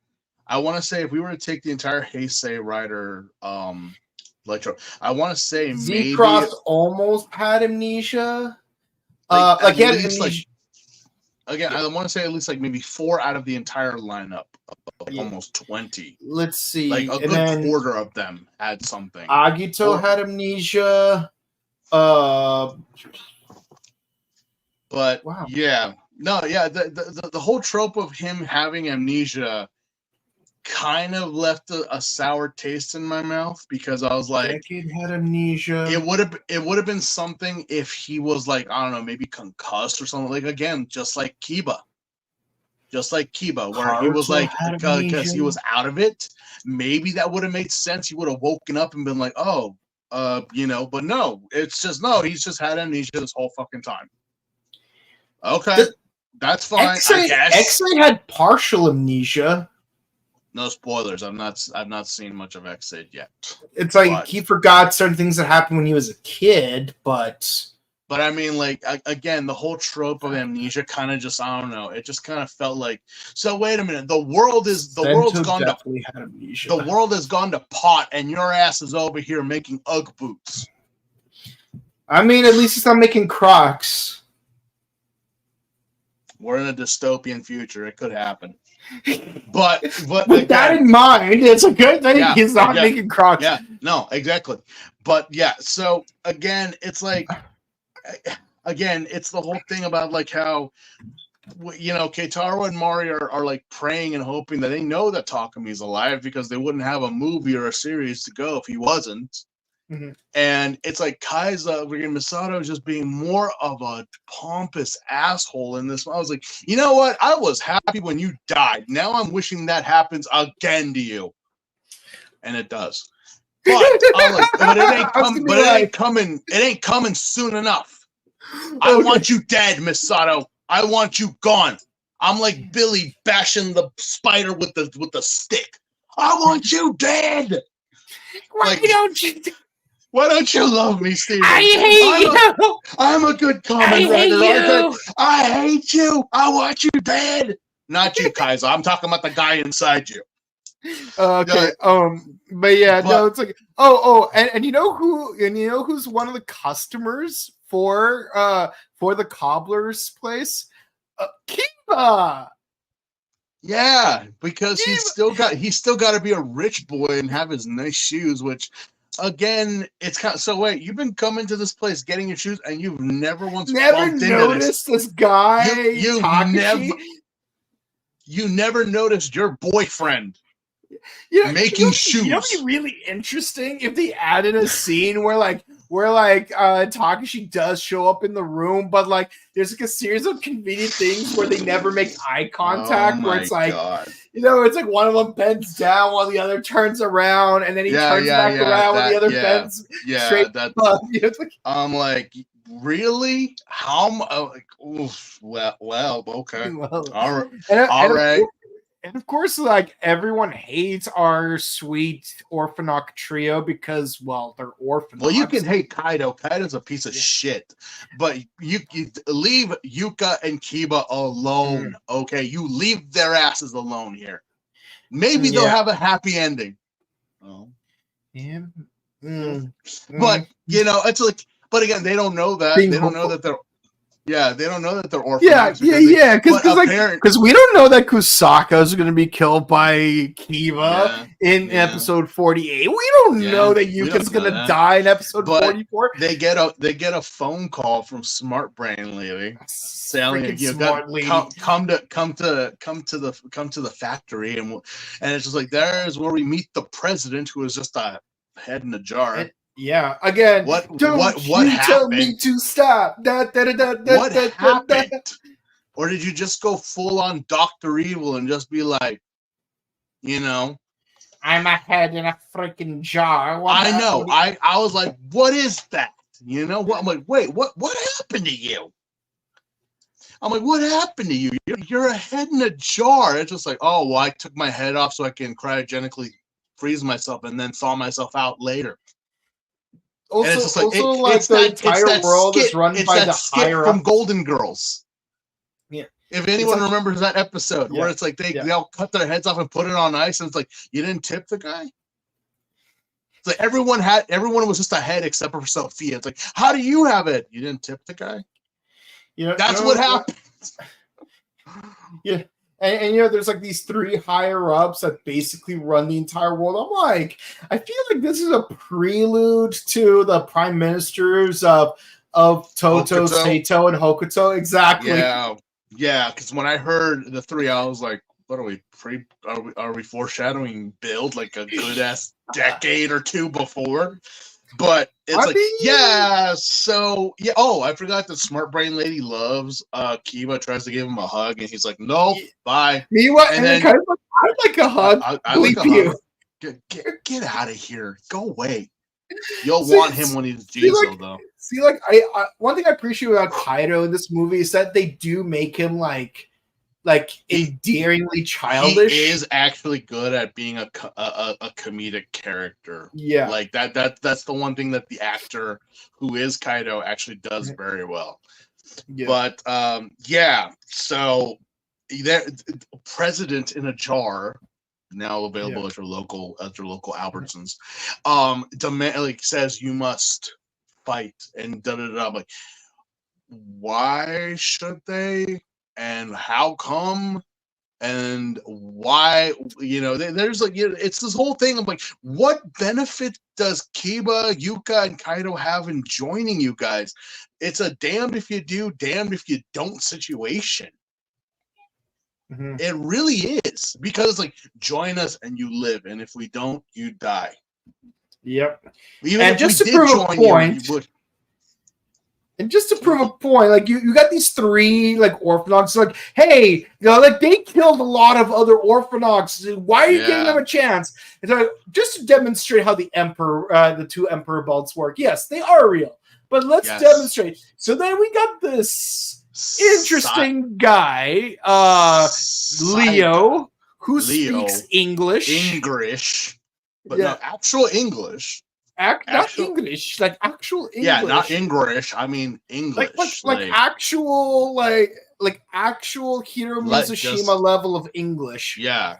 I want to say if we were to take the entire Heisei Rider Electro, I want to say Z-Cross almost had amnesia. He had amnesia. Again, I want to say at least like maybe 4 out of the entire lineup of almost 20. Let's see. Like a good quarter of them had something. Agito had amnesia. But the whole trope of him having amnesia kind of left a sour taste in my mouth because I was like, Decade had amnesia. It would have been something if he was like, I don't know, maybe concussed or something. Like again, just like Kiba, where he was like because he was out of it. Maybe that would have made sense. He would have woken up and been like, oh, you know. But no, it's just no. He's just had amnesia this whole fucking time. Okay, that's fine. I guess X-Ray had partial amnesia. No spoilers. I've not seen much of X-Aid yet. It's like he forgot certain things that happened when he was a kid, but I mean, like again, the whole trope of amnesia kind of just I don't know. It just kind of felt like so. Wait a minute. The world has gone to pot, and your ass is over here making UGG boots. I mean, at least he's not making Crocs. We're in a dystopian future. It could happen. But with again, that in mind, it's a good thing he's not making Crocs. Yeah, no, exactly. But yeah, so again, it's like, it's the whole thing about like how, you know, Keitaro and Mari are like praying and hoping that they know that Takumi's alive because they wouldn't have a movie or a series to go if he wasn't. Mm-hmm. And it's like Kaiza, Misato is just being more of a pompous asshole in this. I was like, you know what? I was happy when you died. Now I'm wishing that happens again to you. And it does. But it ain't coming. It ain't coming soon enough. Okay. I want you dead, Misato. I want you gone. I'm like Billy bashing the spider with the stick. I want you dead. Why don't you love me, Steven? I hate you. I'm a good Kamen Rider. I hate you. I want you dead. Not you, Kaiser. I'm talking about the guy inside you. Okay. No, it's like and you know who's one of the customers for the cobbler's place? Kiba. Yeah, because he's still got to be a rich boy and have his nice shoes, which. Again, it's kind of, so wait, you've been coming to this place getting your shoes and you've never once bumped noticed this guy. You never noticed your boyfriend. making shoes. You know, it'd be really interesting if they added a scene where Takashi does show up in the room, but like there's like a series of convenient things where they never make eye contact. Where it's like, it's like one of them bends down while the other turns around, and then he turns back around when the other bends straight up. I'm like, really? How? Like, oof, well, okay, all right. And of course, like everyone hates our sweet Orphnoch trio because, well, they're orphans. Well, you can hate Kaido. Kaido's a piece of shit, but you leave Yuka and Kiba alone. Okay, you leave their asses alone here. Maybe they'll have a happy ending. Oh, yeah. But it's like, but again, they don't know that. They don't know that they're. Yeah, they don't know that they're orphans. Because we don't know that Kusaka is going to be killed by Kiba in episode 48. We don't know that Yuka's going to die in episode 44. They get a phone call from Smart Brain Lady saying, come to the factory, and it's just like, there's where we meet the president, who is just a head in a jar. Yeah, again, what happened? Tell me to stop. What happened? Or did you just go full on Dr. Evil and just be like, I'm a head in a freaking jar. I know. I was like, what is that? What? I'm like, wait, what happened to you? I'm like, what happened to you? You're a head in a jar. It's just like, oh, well, I took my head off so I can cryogenically freeze myself and then thaw myself out later. Also, and it's just like, the entire world is run by the higher from Golden Girls. Yeah. If anyone remembers that episode where it's like they all cut their heads off and put it on ice, and it's like, you didn't tip the guy? It's like everyone was just a head except for Sophia. It's like, how do you have it? You didn't tip the guy? That's what happened. Yeah. And there's like these three higher ups that basically run the entire world. I'm like, I feel like this is a prelude to the prime ministers of Toto, Sato, and Hokuto. Exactly. Yeah. Because when I heard the three, I was like, what are we are we foreshadowing build like a good ass decade or two before? But it's so oh, I forgot that Smart Brain Lady loves Kiba, tries to give him a hug, and he's like, nope, bye. And then kind of like, I'd like a hug. I like a hug. Get out of here. Go away. You'll want him when he's Jizo, though. See, like, I one thing I appreciate about Kaido in this movie is that they do make him like endearingly childish. He is actually good at being a comedic character. Yeah, like that's the one thing that the actor who is Kaido actually does very well. Yeah. But so there, President in a Jar, now available at your local Albertsons, says you must fight and da. Like, why should they? And how come? And why? There's like, it's this whole thing of like, what benefit does Kiba, Yuka, and Kaido have in joining you guys? It's a damned if you do, damned if you don't situation. Mm-hmm. It really is, because like, join us and you live, and if we don't, you die. Yep. And just to prove a point. And just to prove a point, like you got these three like Orphnochs, like, hey, like they killed a lot of other Orphnochs. Why are you giving them a chance? And so just to demonstrate how the two Emperor belts work. Yes, they are real, but let's demonstrate. So then we got this interesting guy, Leo, who speaks English, but no actual English. Not English, like actual English. Yeah, not English. I mean English. Like actual Hiro Mizushima level of English. Yeah.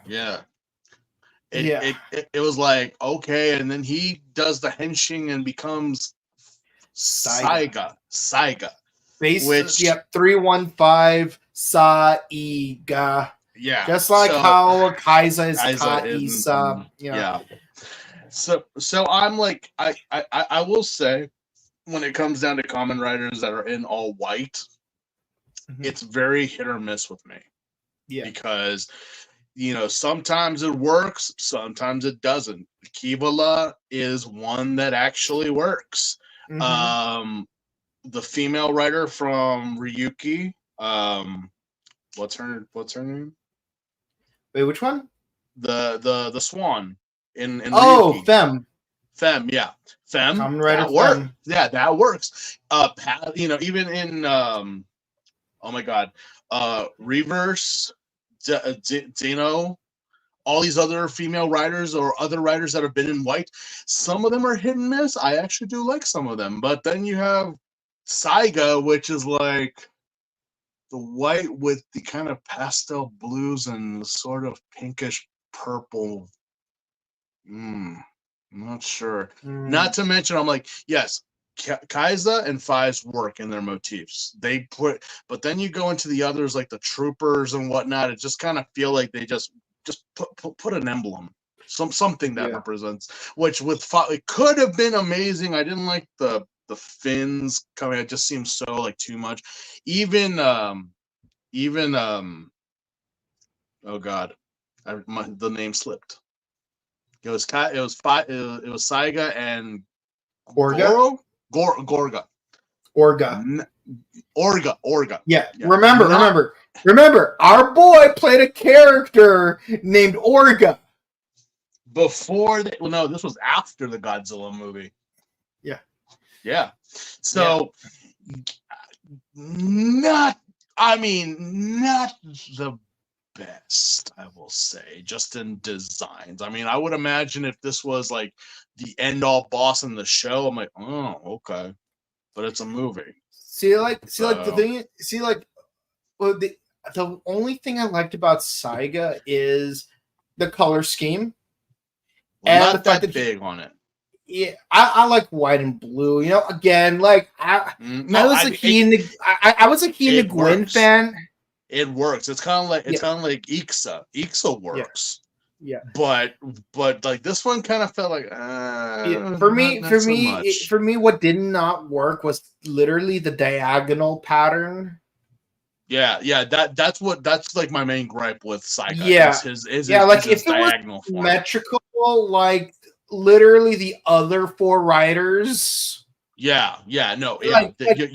It was like, okay, and then he does the henching and becomes Saiga. Which 315 Saiga. Yeah. Just like how Kaiza is Kaisa. Yeah. So I'm like, I will say, when it comes down to Kamen Riders that are in all white, it's very hit or miss with me. Yeah. Because sometimes it works, sometimes it doesn't. Kivala is one that actually works. Mm-hmm. The female writer from Ryuki, what's her name? Wait, which one? The swan in Oh, Ryuki. Femme, yeah. Femme. Kamen Rider That works. Femme. Yeah, that works. Even in oh my god, Reverse, Zeno, all these other female writers or other writers that have been in white, some of them are hit and miss. I actually do like some of them. But then you have Saiga, which is like the white with the kind of pastel blues and the sort of pinkish purple. I'm not sure. Not to mention, I'm like, yes, Kaiza and Fives work in their motifs. But then you go into the others like the troopers and whatnot. It just kind of feel like they just put an emblem, something that represents. Which it could have been amazing. I didn't like the fins coming. It just seems so like too much. Even oh god, the name slipped. It was Saiga and Orga. Gorga. Orga. Yeah. Remember, our boy played a character named Orga. Before this was after the Godzilla movie. Yeah. Yeah. So not the best, I will say, just in designs. I mean, I would imagine if this was like the end all boss in the show, I'm like, oh, okay. But it's a movie. The only thing I liked about Saiga is the color scheme. And not the fact that big on it. Yeah, I like white and blue. Again, like I was a Gwyn fan. It works. It's kind of like Ixa. Ixa works. Yeah. But like this one kind of felt like for me, what did not work was literally the diagonal pattern. Yeah. That's like my main gripe with Saiga. Yeah. Like if it diagonal was symmetrical, like literally the other four riders. Yeah. No. Yeah.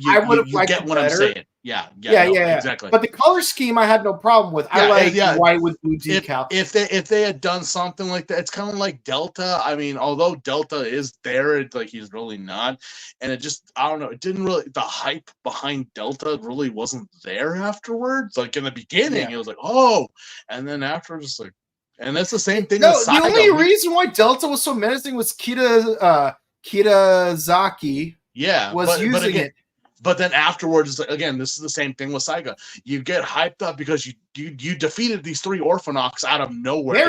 I would have liked get it what better. I'm saying. Yeah, exactly. But the color scheme I had no problem with. I like white with blue decal. If they had done something like that, it's kind of like Delta. I mean, although Delta is there, it's like he's really not. And it just, I don't know, it didn't really, the hype behind Delta really wasn't there afterwards. Like in the beginning, it was like, oh, and then afterwards, it's like, and that's the same thing. No, the only reason why Delta was so menacing was Kitazaki. Yeah, was using it. But then afterwards, it's like, again, this is the same thing with Saiga. You get hyped up because you defeated these three Orphnochs out of nowhere.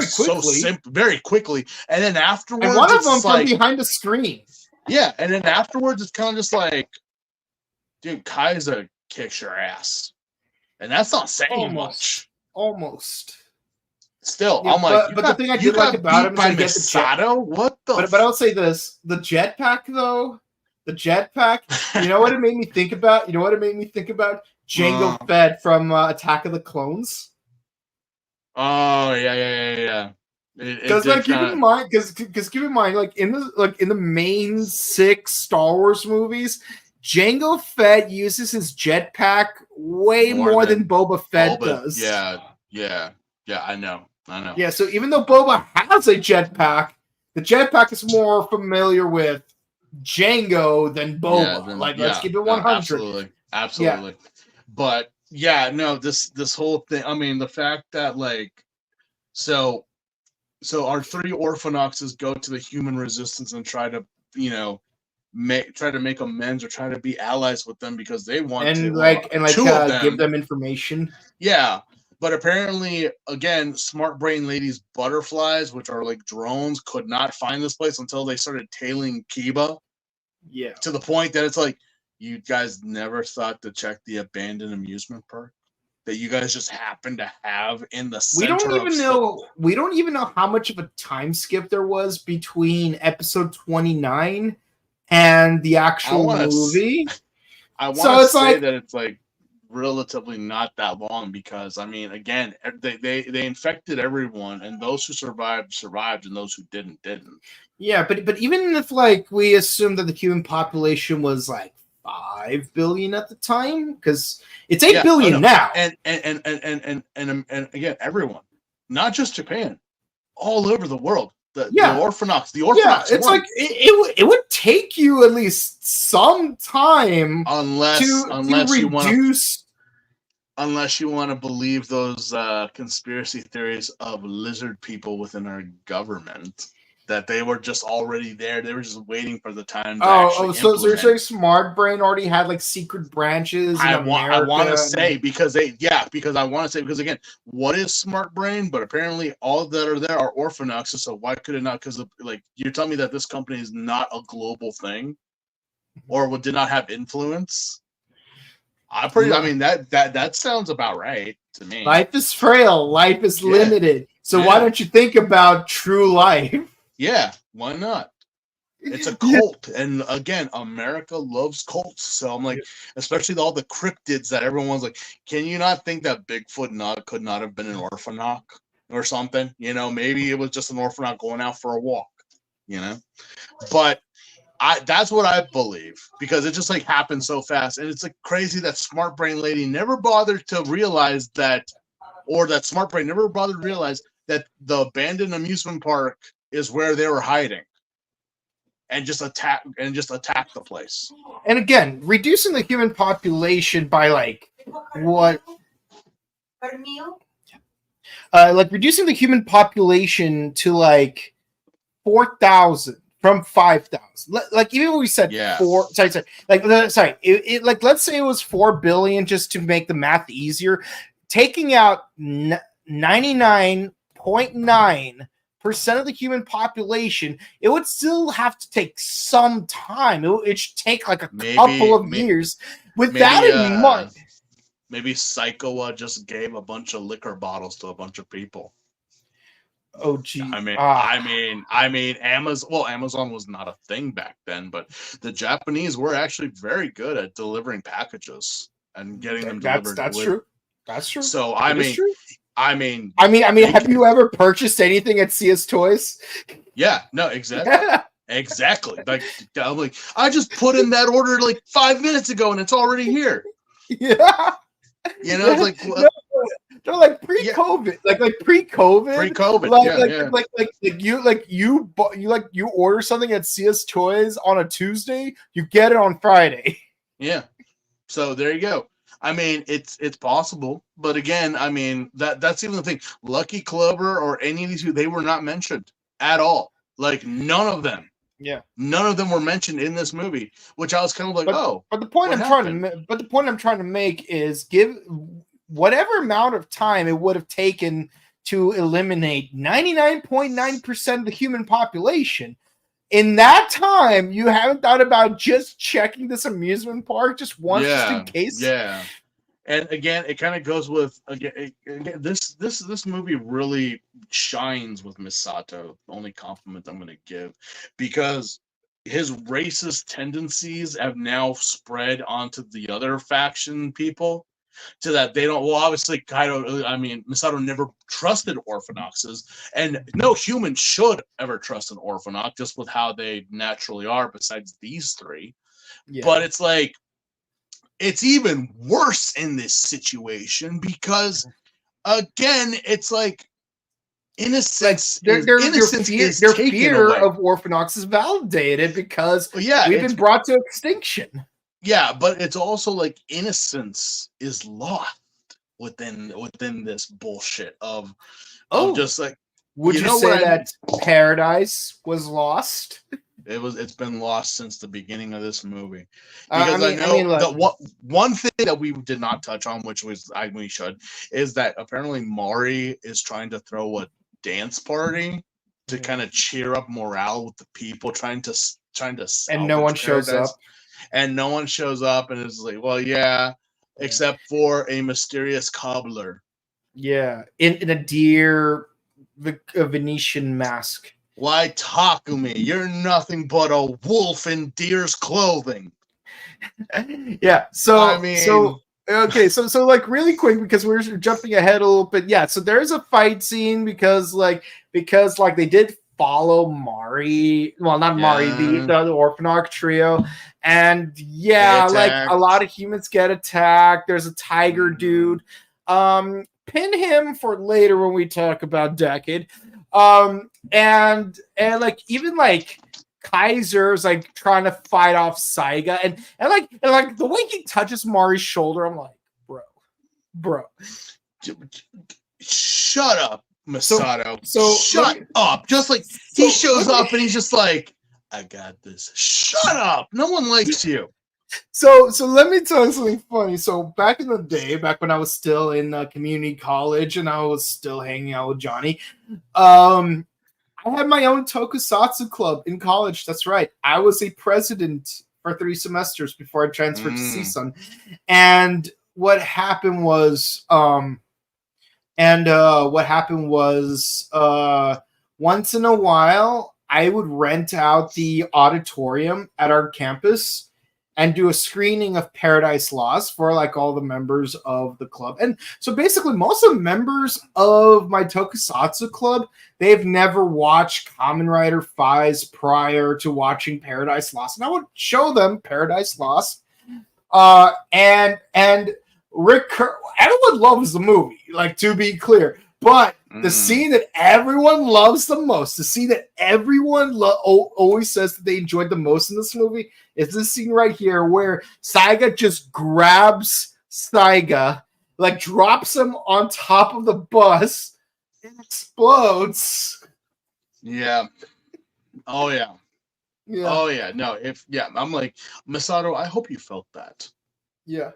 Very quickly. And then afterwards, and one of them from behind the screen. Yeah, and then afterwards, it's kind of just like, dude, Kaiza kicks your ass. And that's not saying much. Almost. Still, I'm like, but the thing I did like about him is Misato? What the? But I'll say this: the jetpack, though. The jetpack, you know what it made me think about? Jango Fett from Attack of the Clones. Oh yeah. Because keep in mind, like in the main 6 Star Wars movies, Jango Fett uses his jetpack way more than Boba Fett does. Yeah, I know. Yeah, so even though Boba has a jetpack, the jetpack is more familiar with Jango than Boba. Let's keep it 100. Absolutely. Yeah. But no, this whole thing. I mean, the fact that so our 3 Orphnochs go to the human resistance and try to make amends or try to be allies with them because they want to give them information. Yeah. But apparently, again, smart brain ladies butterflies, which are like drones, could not find this place until they started tailing Kiba. Yeah. To the point that it's like, you guys never thought to check the abandoned amusement park that you guys just happen to have in the center. We don't even know how much of a time skip there was between episode 29 and the actual movie. I want to say that it's like relatively not that long because I mean, again, they infected everyone, and those who survived survived, and those who didn't. Yeah, but even if like we assume that the human population was like 5 billion at the time, because it's 8 billion now, and again, everyone, not just Japan, all over the world. The Orphnoch, it's like it would take you at least some time unless you want to believe those conspiracy theories of lizard people within our government, that they were just already there. They were just waiting for the time to actually so you're saying Smart Brain already had like secret branches in America? I want to say because again, what is Smart Brain? But apparently all that are there are Orphnochs, so why could it not? Because like you're telling me that this company is not a global thing, or did not have influence. I mean that sounds about right to me. Life is frail, life is limited. So why don't you think about true life? Yeah, why not? It's a cult, and again, America loves cults. So I'm like, especially all the cryptids that everyone's like, can you not think that Bigfoot could not have been an Orphnoch or something? You know, maybe it was just an Orphnoch going out for a walk. You know, but that's what I believe, because it just like happened so fast, and it's like crazy that Smart Brain lady never bothered to realize that, or that Smart Brain never bothered to realize that the abandoned amusement park is where they were hiding, and just attack the place. And again, reducing the human population by like what? Like reducing the human population to like 4,000 from 5,000. Like even when we said four, sorry, like let's say it was 4 billion, just to make the math easier, taking out 99.9% of the human population, it would still have to take some time. It should take like a couple of years. With that in mind, maybe Psycho just gave a bunch of liquor bottles to a bunch of people. Oh gee. I mean, Amazon was not a thing back then, but the Japanese were actually very good at delivering packages and getting them delivered. That's true. That's true. So I mean, have you ever purchased anything at CS Toys? Yeah, no, exactly. Exactly. Like I'm like, I just put in that order like 5 minutes ago and it's already here. Yeah. You know, it's like they're like pre-COVID, like pre-COVID, you order something at CS Toys on a Tuesday, you get it on Friday. Yeah. So there you go. I mean, it's possible, but again, I mean that's even the thing. Lucky Clover or any of these, they were not mentioned at all. Like none of them. Yeah. None of them were mentioned in this movie, which I was kind of like, But the point I'm trying to make is give whatever amount of time it would have taken to eliminate 99.9% of the human population. In that time, you haven't thought about just checking this amusement park just once, just in case. Yeah. And again, it kind of goes with this movie really shines with Misato. The only compliment I'm going to give, because his racist tendencies have now spread onto the other faction people, to that they don't. Well, obviously, Misato never trusted Orphnoxes, and no human should ever trust an Orphnoch, just with how they naturally are. Besides these three, but it's like, it's even worse in this situation because, again, it's like innocence. Their fear of Orphnox is validated because we've been brought to extinction. Yeah, but it's also like innocence is lost within this bullshit of just like. Would you say that paradise was lost? It's been lost since the beginning of this movie, because one thing that we did not touch on, which was we should, is that apparently Mari is trying to throw a dance party to kind of cheer up morale with the people trying to and no one shows up. And no one shows up, and it's like, well, except for a mysterious cobbler. Yeah, in a deer, a Venetian mask. Why, Takumi, you're nothing but a wolf in deer's clothing. Yeah, so Okay, so like really quick because we're jumping ahead a little bit. Yeah, so there's a fight scene because they did follow Mari. Well, not Mari, the Orphnoch trio, and yeah, like a lot of humans get attacked. There's a tiger dude. Pin him for later when we talk about Decade. And like even like Kaiser's like trying to fight off Saiga, and like the way he touches Mari's shoulder, I'm like, bro, shut up, Masato. So shut up. Just like he shows up and he's just like, I got this. Shut up. No one likes you. So let me tell you something funny. So back in the day, back when I was still in community college and I was still hanging out with Johnny, I had my own tokusatsu club in college. That's right. I was a president for 3 semesters before I transferred to CSUN. And what happened was, once in a while, I would rent out the auditorium at our campus and do a screening of Paradise Lost for like all the members of the club. And so basically most of the members of my tokusatsu club, they've never watched Kamen Rider 5s prior to watching Paradise Lost. And I would show them Paradise Lost. And everyone loves the movie, like to be clear. But the scene that everyone loves the most, the scene that everyone always says that they enjoyed the most in this movie is this scene right here where Saiga just grabs Saiga, like drops him on top of the bus, and explodes. Yeah. Oh, yeah. Yeah. Oh, yeah. No, I'm like, Masato, I hope you felt that. Yeah.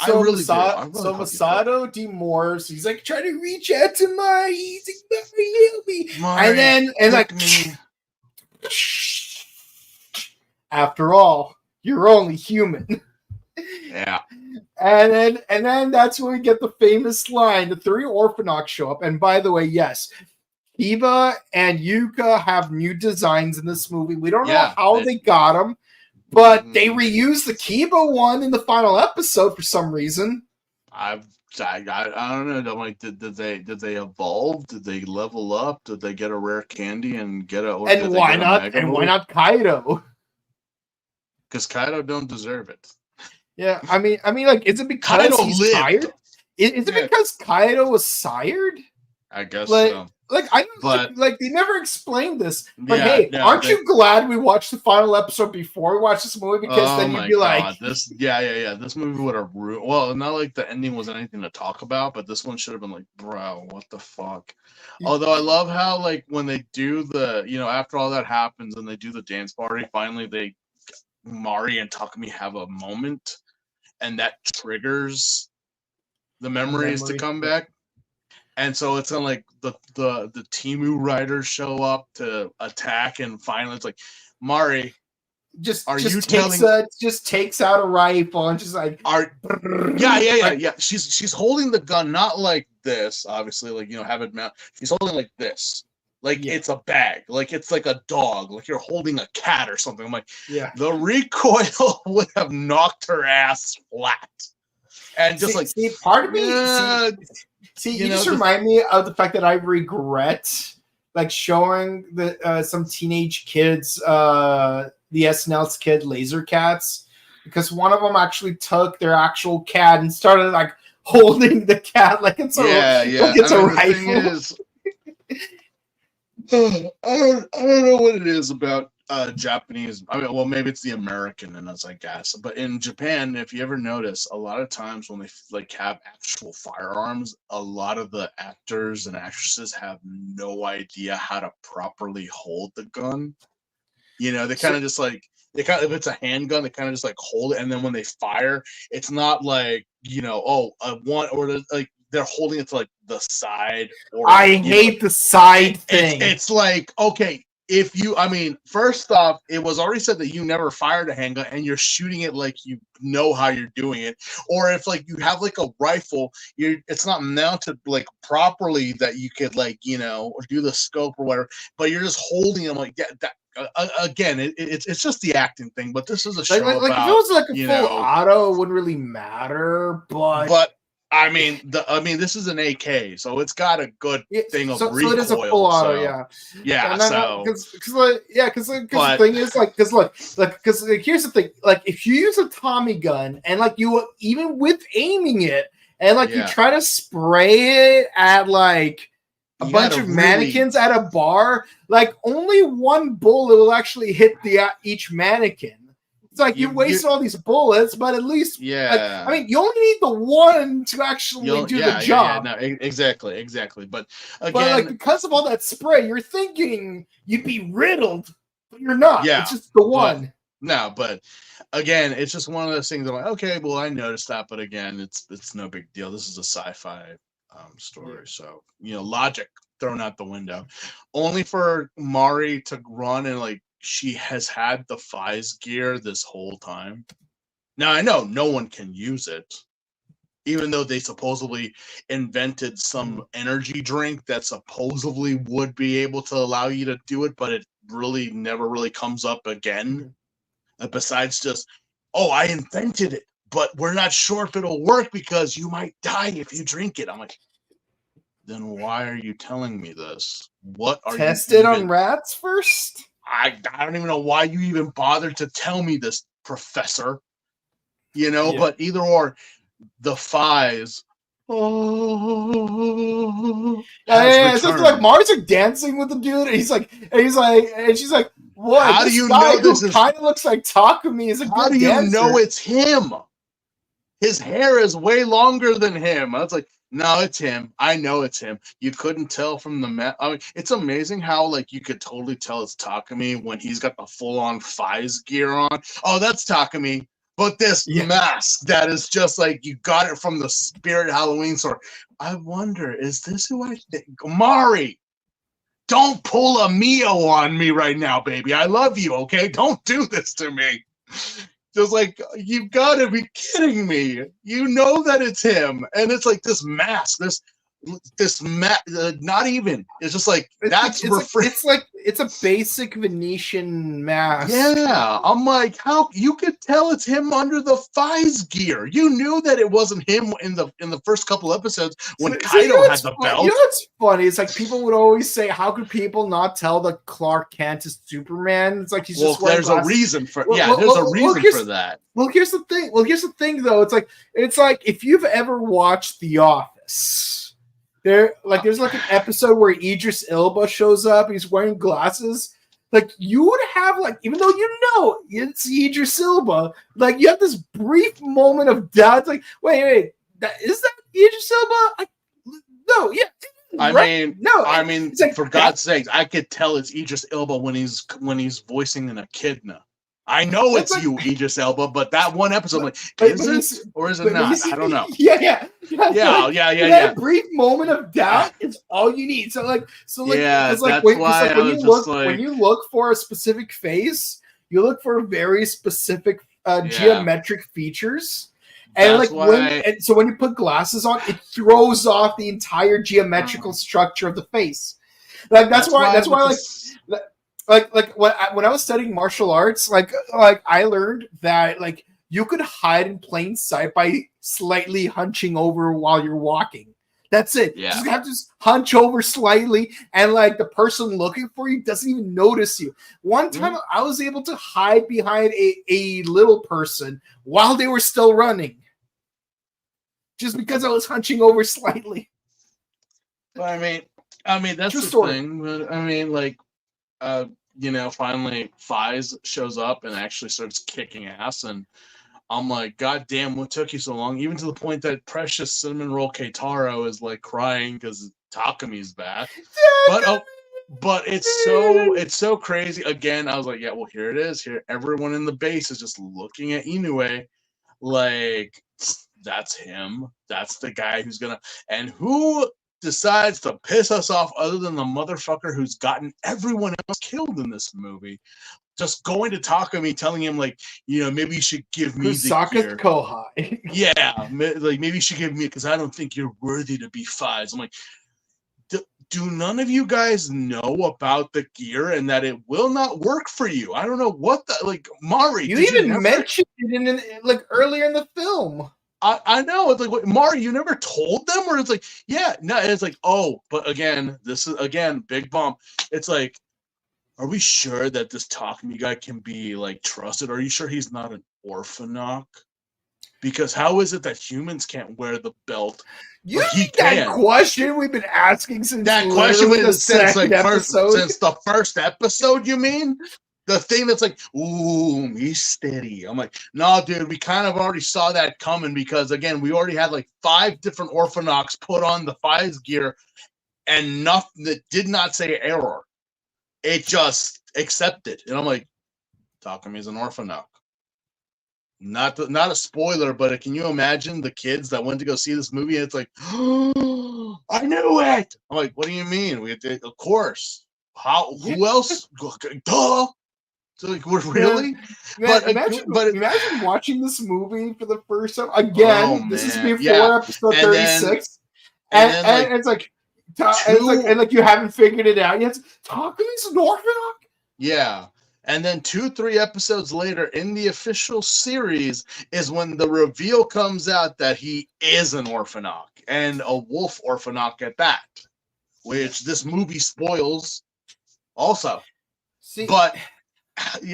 So Masato demurs. He's like trying to reach out to Mari. He's like, Mari, help me. Mari, and like, after all, you're only human. Yeah. And then that's when we get the famous line. The 3 Orphnoch show up. And by the way, yes, Kiba and Yuka have new designs in this movie. We don't know how they got them. But they reused the Kiba one in the final episode for some reason. I don't know. Like, did they evolve? Did they level up? Did they get a rare candy and get a? And why not? And why not Kaido? Because Kaido don't deserve it. Yeah, I mean, like, is it because he's sired? Is it because Kaido was sired? I guess like, so. Like they never explained this. But hey, aren't you glad we watched the final episode before we watched this movie? Because then you'd be like, this, this movie would have ruined. Well, not like the ending was anything to talk about, but this one should have been like, bro, what the fuck? Although I love how, like, when they do the, after all that happens and they do the dance party, finally Mari and Takumi have a moment, and that triggers the memories to come back. And so it's kind of like the Timu Riders show up to attack, and finally it's like, Mari, just takes out a rifle and just like, yeah. She's holding the gun not like this, obviously, like, have it mount. She's holding like this, like it's a bag, like it's like a dog, like you're holding a cat or something. I'm like, the recoil would have knocked her ass flat, and just part of me. You just remind me of the fact that I regret like showing some teenage kids the SNL's kid Laser Cats, because one of them actually took their actual cat and started like holding the cat like it's a rifle. I don't know what it is about Japanese. I mean, well, maybe it's the American in us, I guess. But in Japan, if you ever notice, a lot of times when they like have actual firearms, a lot of the actors and actresses have no idea how to properly hold the gun. They kind of just like if it's a handgun, they kind of just like hold it, and then when they fire, it's not like they're holding it to like the side. Or I hate the side thing. It's like, okay, I mean, first off, it was already said that you never fired a handgun and you're shooting it like you know how you're doing it. Or if like you have like a rifle, it's not mounted like properly that you could like, or do the scope or whatever, but you're just holding them like that. Again, it's just the acting thing, but this is a show like about, if it was like a full auto, it wouldn't really matter. But I mean, this is an AK, so it's got a good thing of recoil. So it is a full auto, yeah. Because the thing is because here's the thing, like if you use a Tommy gun and like you even with aiming it and like you try to spray it at like a bunch of mannequins at a bar, like only one bullet will actually hit each mannequin. It's like you waste all these bullets, but at least, you only need the one to actually do the job. No, exactly. But again, like because of all that spray, you're thinking you'd be riddled, but you're not. Yeah, it's just the one. But again, it's just one of those things. I'm like, okay, well, I noticed that, but again, it's no big deal. This is a sci-fi story, so logic thrown out the window. Only for Mari to run and like. She has had the Fies gear this whole time. Now, I know no one can use it, even though they supposedly invented some energy drink that supposedly would be able to allow you to do it, but it really never really comes up again. Besides just, I invented it, but we're not sure if it'll work because you might die if you drink it. I'm like, then why are you telling me this? What are Test it on rats first? I don't even know why you even bothered to tell me this, Professor. But either or, the Fies. It's just like Mars are dancing with the dude, and she's like, what? How do you know this is kind of looks like Takumi? Is a how do you dancer. know it's him? His hair is way longer than him. I was like, no, it's him. I know it's him. You couldn't tell from the I mean, it's amazing how like you could totally tell it's Takumi when he's got the full-on Fies gear on. Oh, that's Takumi. But this mask that is just like you got it from the Spirit Halloween store. I wonder, is this who I think? Mari, don't pull a Mio on me right now, baby. I love you, okay? Don't do this to me. Just like, you've got to be kidding me. You know that it's him. And it's like this mask, not even. It's just like, it's a basic Venetian mask. Yeah. I'm like, how you could tell it's him under the Fies gear. You knew that it wasn't him in the first couple episodes when Kaido had the belt. You know what's funny? It's like people would always say, how could people not tell that Clark Kent is Superman? It's like he's just wearing glasses. A reason for there's a reason for that. Well, here's the thing though. It's like if you've ever watched The Office. There's like an episode where Idris Elba shows up. He's wearing glasses. Like you would have even though it's Idris Elba, like you have this brief moment of doubt. It's like, wait, is that Idris Elba? No, yeah. I mean, like, for God's sakes, I could tell it's Idris Elba when he's voicing an echidna. I know it's you, Idris Elba, but that one episode, is it or is it not? I don't know. Yeah. That brief moment of doubt is all you need. When you look for a specific face, you look for very specific geometric features. And so when you put glasses on, it throws off the entire geometrical structure of the face. Like that's why when I was studying martial arts, like I learned that like you could hide in plain sight by slightly hunching over while you're walking. That's it. Yeah. You have to just hunch over slightly, and like the person looking for you doesn't even notice you. One time I was able to hide behind a little person while they were still running. Just because I was hunching over slightly. Well, I mean that's the thing. But I mean, like, finally Fies shows up and actually starts kicking ass, and I'm like, God damn, what took you so long? Even to the point that precious Cinnamon Roll Keitaro is like crying because Takumi's back. But it's so crazy. Again, I was like, yeah, well, here it is. Here, everyone in the base is just looking at Inoue like, that's him. That's the guy who's gonna. And who decides to piss us off other than the motherfucker who's gotten everyone else killed in this movie. Just going to Takumi, telling him, like, maybe you should give me the Kusaka's gear. Kohai. Yeah, like, maybe you should give me, because I don't think you're worthy to be Fives. I'm like, do none of you guys know about the gear and that it will not work for you? I don't know what the, like, Mari. You even mentioned it like earlier in the film. I know, it's like, what, Mari, you never told them? Or it's like, yeah, no, it's like, oh, but again, this is, again, big bump. It's like, are we sure that this Takumi guy can be, like, trusted? Are you sure he's not an Orphnoch? Because how is it that humans can't wear the belt? You think that question we've been asking since that question the since second episode? Since the first episode, you mean? The thing that's like, ooh, mystery. I'm like, no, dude, we kind of already saw that coming because, again, we already had like 5 different Orphnochs put on the Fives gear and nothing that did not say error. It just accepted. And I'm like, Takumi's an Orphnoch. Not a spoiler, but can you imagine the kids that went to go see this movie and it's like, oh, I knew it. I'm like, what do you mean? Of course. How? Yeah. Who else? Duh. So like, really? Man, imagine watching this movie for the first time again. This is before episode 36, and it's like, and you haven't figured it out yet. Takumi's an Orphnoch. Yeah. And then 2-3 episodes later in the official series is when the reveal comes out that he is an Orphnoch and a wolf Orphnoch at that, which this movie spoils also. But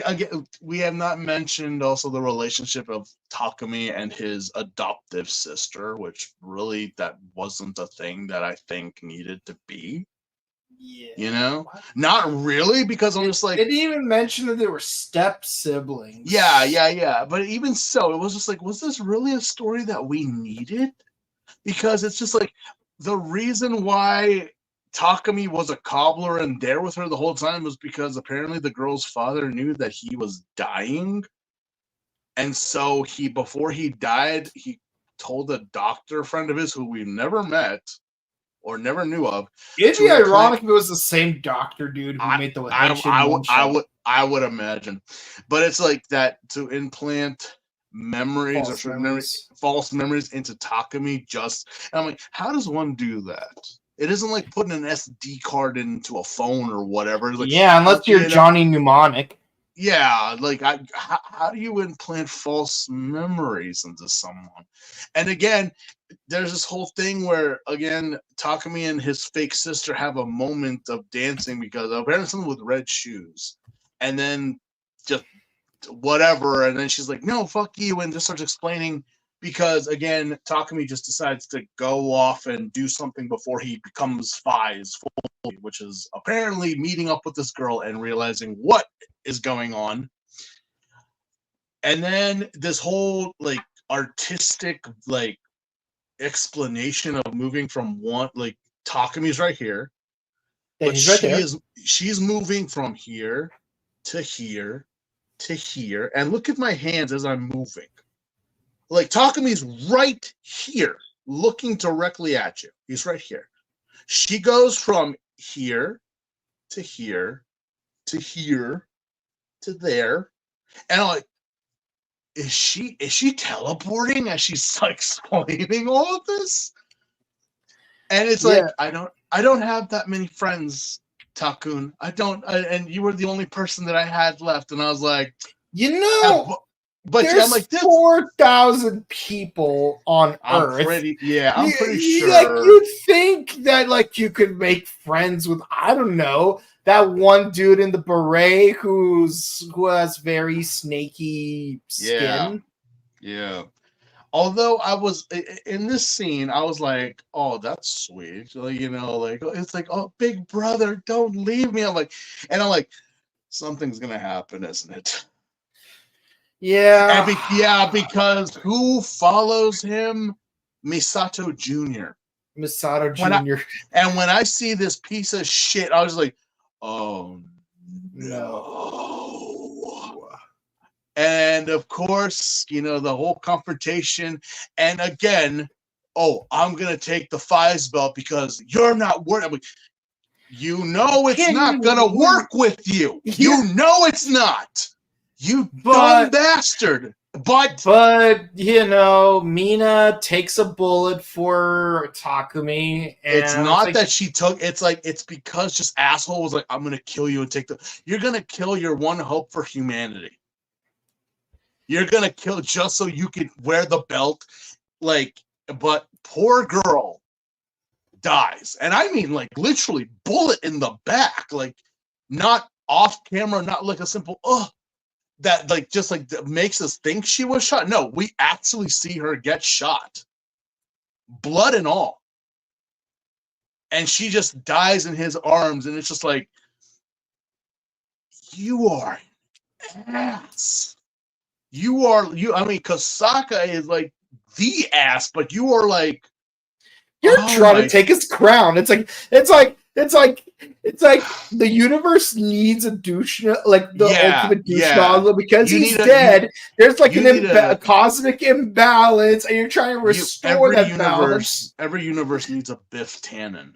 again, we have not mentioned also the relationship of Takumi and his adoptive sister, which really that wasn't a thing that I think needed to be. Yeah. Not really, because I'm just like, they didn't even mention that they were step siblings. Yeah. But even so, it was just like, was this really a story that we needed? Because it's just like the reason why Takumi was a cobbler and there with her the whole time was because apparently the girl's father knew that he was dying. And so before he died, he told a doctor friend of his who we've never met or never knew of. It'd be ironic if it was the same doctor dude who made the I would imagine. But it's like that to implant memories false memories into Takumi and I'm like, how does one do that? It isn't like putting an SD card into a phone or whatever. Like, unless you're Johnny Mnemonic. Yeah, like how do you implant false memories into someone? And again, there's this whole thing where, again, Takumi and his fake sister have a moment of dancing because apparently someone with red shoes, and then just whatever, and then she's like, no, fuck you, and just starts explaining because, again, Takumi just decides to go off and do something before he becomes Fives fully, which is apparently meeting up with this girl and realizing what is going on. And then this whole, like, artistic, like, explanation of moving from one, like, Takumi's right here, but she's moving from here to here to here, and look at my hands as I'm moving. Like, Takumi's right here, looking directly at you. He's right here. She goes from here to here to here to there, and I'm like, is she teleporting as she's like explaining all of this? And it's like, I don't have that many friends, Takun. I don't, and you were the only person that I had left, and I was like, but there's like 4,000 people on Earth. I'm pretty sure. Like, you'd think that like you could make friends with, I don't know, that one dude in the beret who has very snaky skin. Yeah. Although I was in this scene, I was like, "Oh, that's sweet." Like, it's like, "Oh, big brother, don't leave me." I'm like, something's gonna happen, isn't it? Yeah. Because who follows him? Misato Jr. And when I see this piece of shit, I was like, oh no. And of course, the whole confrontation. And again, oh, I'm gonna take the Fives belt because you're not worth. Like, you know it's not gonna work with you. Yeah. You know it's not. You dumb But bastard. But you know, Mina takes a bullet for Takumi, and it's not that she took. It's like it's because just asshole was like, I'm gonna kill you and take the. You're gonna kill your one hope for humanity. You're gonna kill just so you can wear the belt, like. But poor girl dies, and I mean like literally bullet in the back, like not off camera, not like a simple that like just like makes us think she was shot. No, we actually see her get shot, blood and all, and she just dies in his arms, and it's just like, you are an ass. You are you. I mean, Kasaka is like the ass, but you are like you're trying to take his crown. It's like the universe needs a douche, like the ultimate douche nozzle, because he's dead. There's like a cosmic imbalance, and you're trying to restore that balance. Every universe needs a Biff Tannen,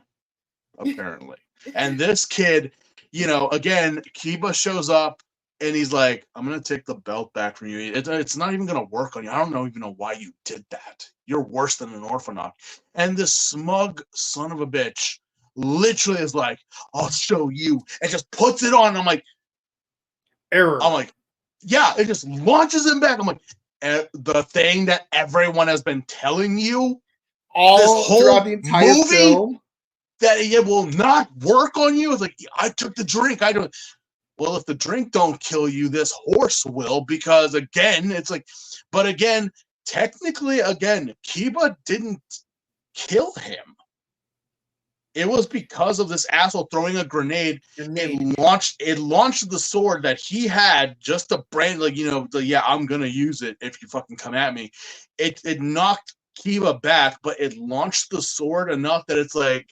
apparently. And this kid, you know, again, Kiba shows up and he's like, I'm gonna take the belt back from you. It's not even gonna work on you. I don't even know why you did that. You're worse than an Orphnoch. And this smug son of a bitch literally is like, I'll show you, and just puts it on. I'm like, error. I'm like, yeah, it just launches him back. I'm like, the thing that everyone has been telling you all this whole throughout the entire movie film, that it will not work on you. It's like, I took the drink. I don't. Well, if the drink don't kill you, this horse will, because again, it's like, but again, technically, again, Kiba didn't kill him. It was because of this asshole throwing a grenade. It launched the sword that he had, just to brand, like, you know, I'm gonna use it if you fucking come at me. It knocked Kiba back, but it launched the sword enough that it's like,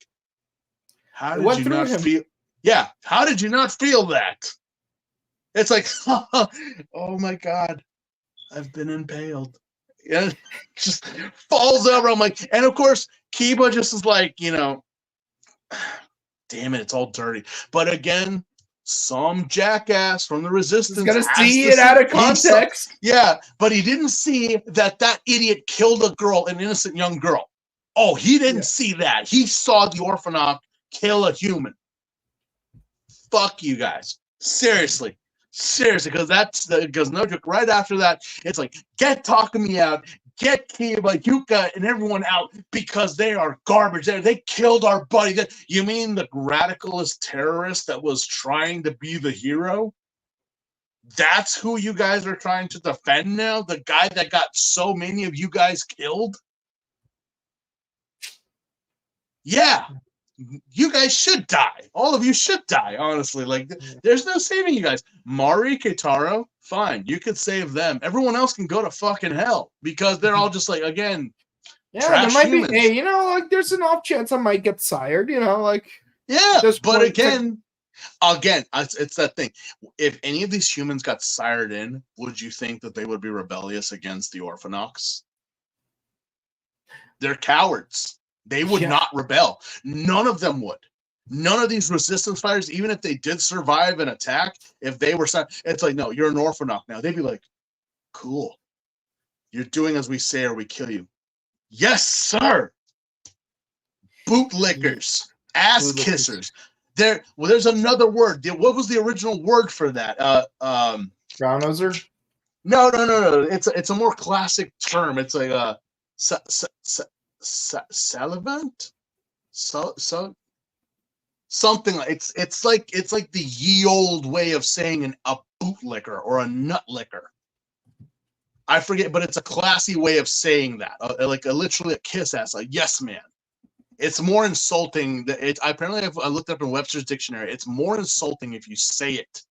how did you not feel? Yeah, how did you not feel that? It's like, oh my god, I've been impaled. And just falls over. I'm like, and of course, Kiba just is like, you know, damn it, it's all dirty. But again, some jackass from the resistance is gonna see it out of context. Yeah, but he didn't see that idiot killed a girl, an innocent young girl. Oh, he didn't see that. He saw the Orphnoch kill a human. Fuck you guys. Seriously, because no joke, right after that, it's like, get Takumi out, get Kiba, Yuka, and everyone out, because they are garbage. They killed our buddy. You mean the radicalist terrorist that was trying to be the hero? That's who you guys are trying to defend now? The guy that got so many of you guys killed? Yeah. You guys should die. All of you should die, honestly. Like, there's no saving you guys. Mari, Keitaro, fine. You could save them. Everyone else can go to fucking hell, because they're all just like, again, there might humans. Be, you know, like, there's an off chance I might get sired, you know, like. Yeah, but again, it's that thing. If any of these humans got sired in, would you think that they would be rebellious against the Orphnochs? They're cowards. They would not rebel. None of them would. None of these resistance fighters, even if they did survive an attack, if they were, it's like, no, you're an Orphnoch now. They'd be like, cool. You're doing as we say or we kill you. Yes, sir. Bootlickers, ass kissers. There's another word. What was the original word for that? Brown-noser? No. It's a more classic term. It's like salivant, something like it's like the ye old way of saying a bootlicker or a nut licker. I forget, but it's a classy way of saying that, like literally a kiss ass, a yes man. It's more insulting. Apparently I looked up in Webster's dictionary. It's more insulting if you say it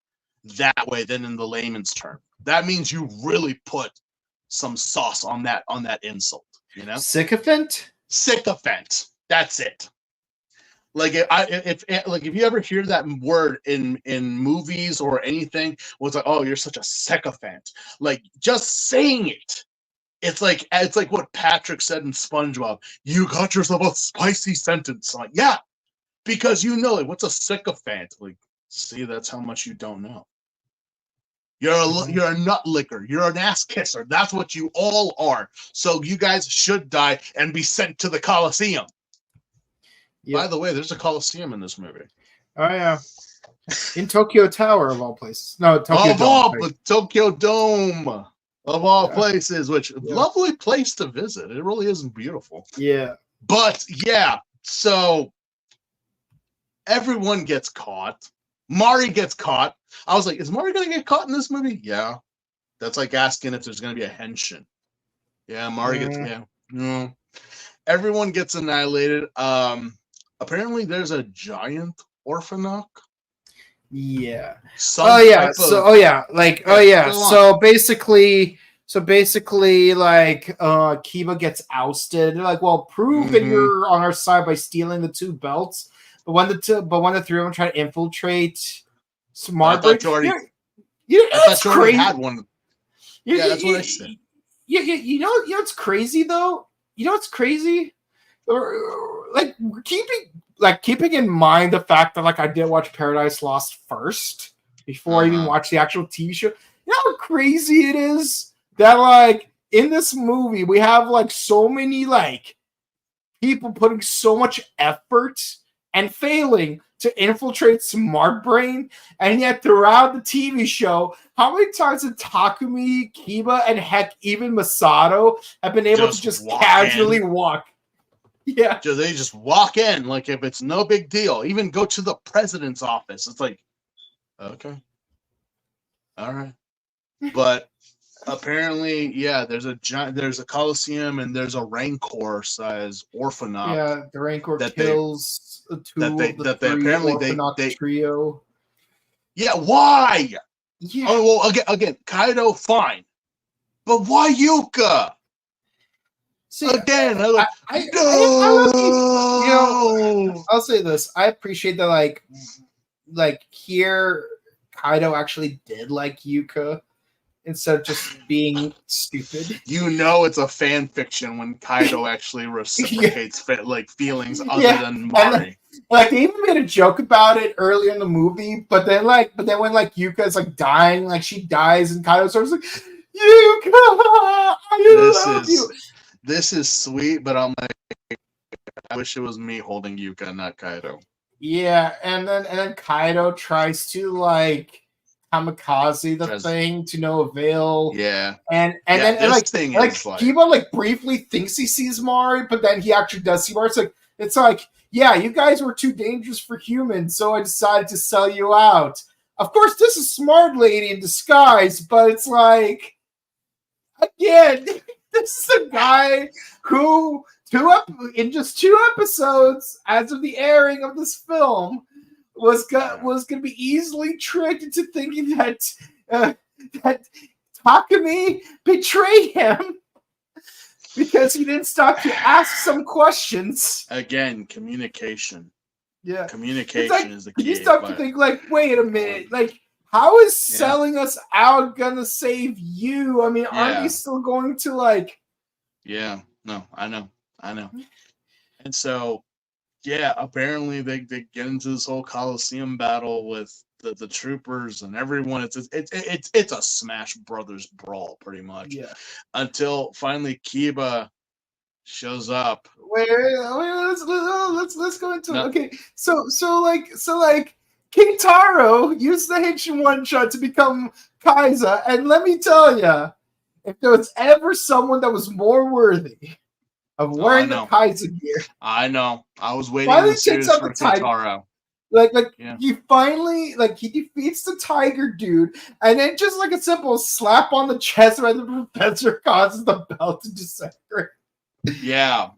that way than in the layman's term. That means you really put some sauce on that insult. You know, sycophant. That's it. Like if you ever hear that word in movies or anything, was like, oh, you're such a sycophant. Like, just saying it It's like what Patrick said in SpongeBob. You got yourself a spicy sentence. I'm like, yeah, because you know, like, what's a sycophant? Like, see, that's how much you don't know. You're a nut licker. You're an ass kisser. That's what you all are. So you guys should die and be sent to the Coliseum. Yep. By the way, there's a Coliseum in this movie. Oh yeah, in Tokyo Tower of all places. No, Tokyo Dome. Tokyo Dome. Of all places, which lovely place to visit. It really isn't beautiful. Yeah. But yeah, so everyone gets caught. Mari gets caught. I was like, is Mari going to get caught in this movie? Yeah. That's like asking if there's going to be a henshin. Yeah, Mari gets, No. Everyone gets annihilated. Apparently there's a giant Orphnoch. Yeah. So basically, like Kiba gets ousted. They're like, well, prove that you're on our side by stealing the 2 belts. But when the 3 of them try to infiltrate Smart Brain, that's crazy. Had one. Yeah, that's what I said. You know what's crazy though? You know what's crazy? Like keeping in mind the fact that like I did watch Paradise Lost first before I even watched the actual TV show. You know how crazy it is that like in this movie we have like so many like people putting so much effort and failing to infiltrate Smart Brain, and yet throughout the TV show, how many times did Takumi, Kiba, and heck even Masato have been able to just casually walk? Yeah. So they just walk in like if it's no big deal. Even go to the president's office. It's like, okay. All right. But apparently, yeah, there's a Coliseum and there's a Rancor-sized Orphnoch. Yeah, the Rancor kills the three trio. Yeah, why? Yeah. Oh, well, again, Kaido, fine. But why Yuka? See, again, I'll say this. I appreciate that, like here, Kaido actually did like Yuka instead of just being stupid. You know, it's a fan fiction when Kaido actually reciprocates feelings other than Mari. Like they even made a joke about it earlier in the movie, but then when Yuka is like dying, like she dies, and Kaido starts like, Yuka, I love you. This is sweet, but I'm like, I wish it was me holding Yuka, not Kaido. Yeah, and then Kaido tries to like kamikaze the thing to no avail. Yeah, and then Kiba like briefly thinks he sees Mari, but then he actually does see Mari. It's like, yeah, you guys were too dangerous for humans, so I decided to sell you out. Of course, this is Smart Lady in disguise, but it's like, again, this is a guy who in just 2 episodes, as of the airing of this film, was going to be easily tricked into thinking that Takumi betrayed him because he didn't stop to ask some questions. Again, communication. Yeah, communication is the key. You stop to think like, wait a minute, like how is selling us out gonna save you? I mean, aren't you still going to like? Yeah, no, I know. And so, yeah, apparently they get into this whole Coliseum battle with the troopers and everyone. It's a Smash Brothers brawl, pretty much. Yeah. Until finally Kiba shows up. Wait, let's go into it. Okay, so King Taro used the Henshin one-shot to become Kaiser, and let me tell you, if there was ever someone that was more worthy of wearing the Kaiser gear, I know. I was waiting in the series for Taro. He finally he defeats the tiger dude, and then just like a simple slap on the chest by the professor causes the belt to disintegrate. Yeah.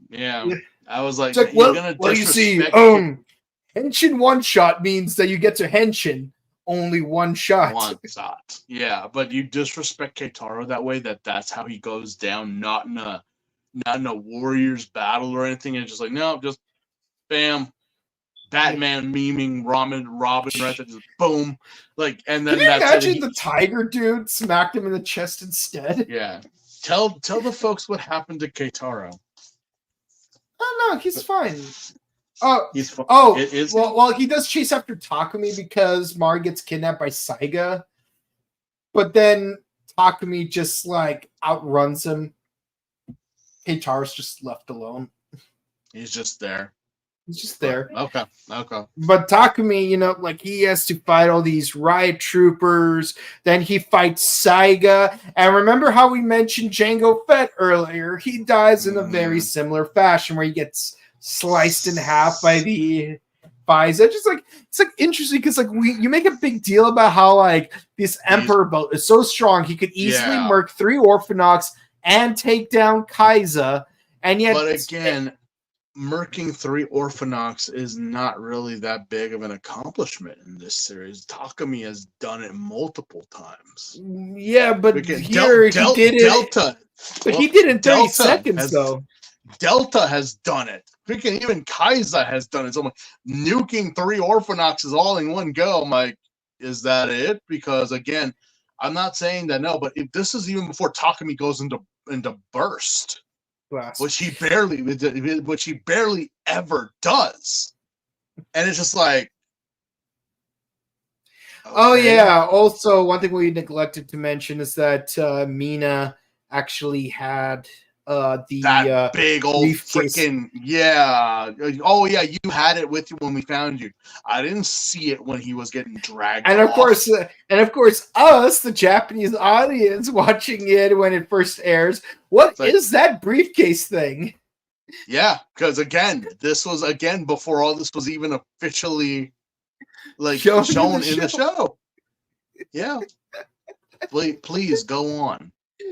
I was like, what do you see? Henshin one shot means that you get to Henshin only one shot. One shot. Yeah, but you disrespect Keitaro that way. That's how he goes down. Not in a Warriors battle or anything. It's just like, no, just bam. Batman memeing Robin right there, just boom. Like, and then can you imagine the tiger dude smacked him in the chest instead? Yeah. Tell the folks what happened to Keitaro. Oh no, he's fine. Oh, he's fine. Well, he does chase after Takumi because Mari gets kidnapped by Saiga, but then Takumi just like outruns him. Keitaro's just left alone. He's just there. He's just there. Okay. But Takumi, like he has to fight all these riot troopers. Then he fights Saiga. And remember how we mentioned Jango Fett earlier? He dies in a very similar fashion where he gets sliced in half by the Faiza. Just like it's like interesting because like you make a big deal about how like this Emperor belt is so strong he could easily murk 3 Orphnochs and take down Kaiza. And yet, but again, murking 3 Orphnochs is not really that big of an accomplishment in this series. Takumi has done it multiple times. Yeah, but here he did it. Delta, but he did it in 30 seconds, though. Delta has done it. Freaking even Kaiza has done it. So I'm like, nuking 3 Orphnochs is all in one go. I'm like, is that it? Because again, I'm not saying that no, but if this is even before Takumi goes into burst. Which he barely ever does, and it's just like, okay. Oh yeah. Also, one thing we neglected to mention is that Mina actually had that big old freaking Oh yeah, you had it with you when we found you. I didn't see it when he was getting dragged. And of course, us, the Japanese audience, watching it when it first airs. What is that briefcase thing? Yeah, because again, this was before all this was even officially like shown in the show. Yeah, please go on.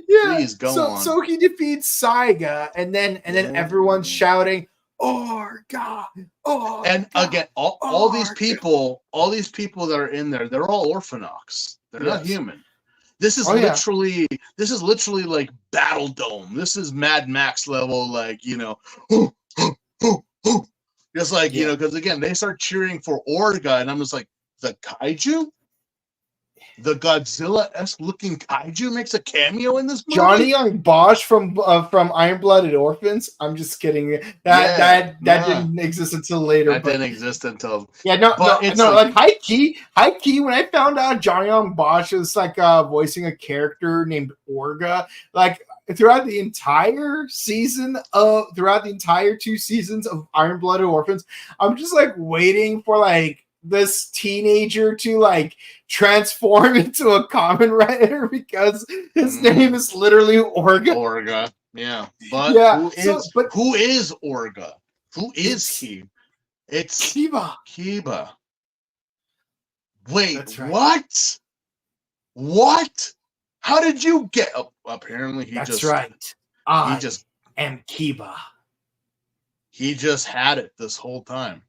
Yeah, please go on. So he defeats Saiga, and then everyone's shouting, "Orga, Orga!" And again, all these people that are in there, they're all Orphnochs. They're not human. This is literally like Battle Dome. This is Mad Max level, like just like because again they start cheering for Orga, and I'm just like, the kaiju. The Godzilla-esque looking kaiju makes a cameo in this movie. Johnny Young Bosch from Iron Blooded Orphans. I'm just kidding. That didn't exist until later. That didn't exist until no. Like high key. When I found out Johnny Young Bosch was like voicing a character named Orga, like throughout the entire 2 seasons of Iron Blooded Orphans, I'm just like waiting for like this teenager to like transform into a Kamen Rider because his name is literally Orga. Orga, yeah. But who is Orga? Who is he? It's Kiba. Wait, right. What? How did you get? Apparently, he am Kiba. He just had it this whole time.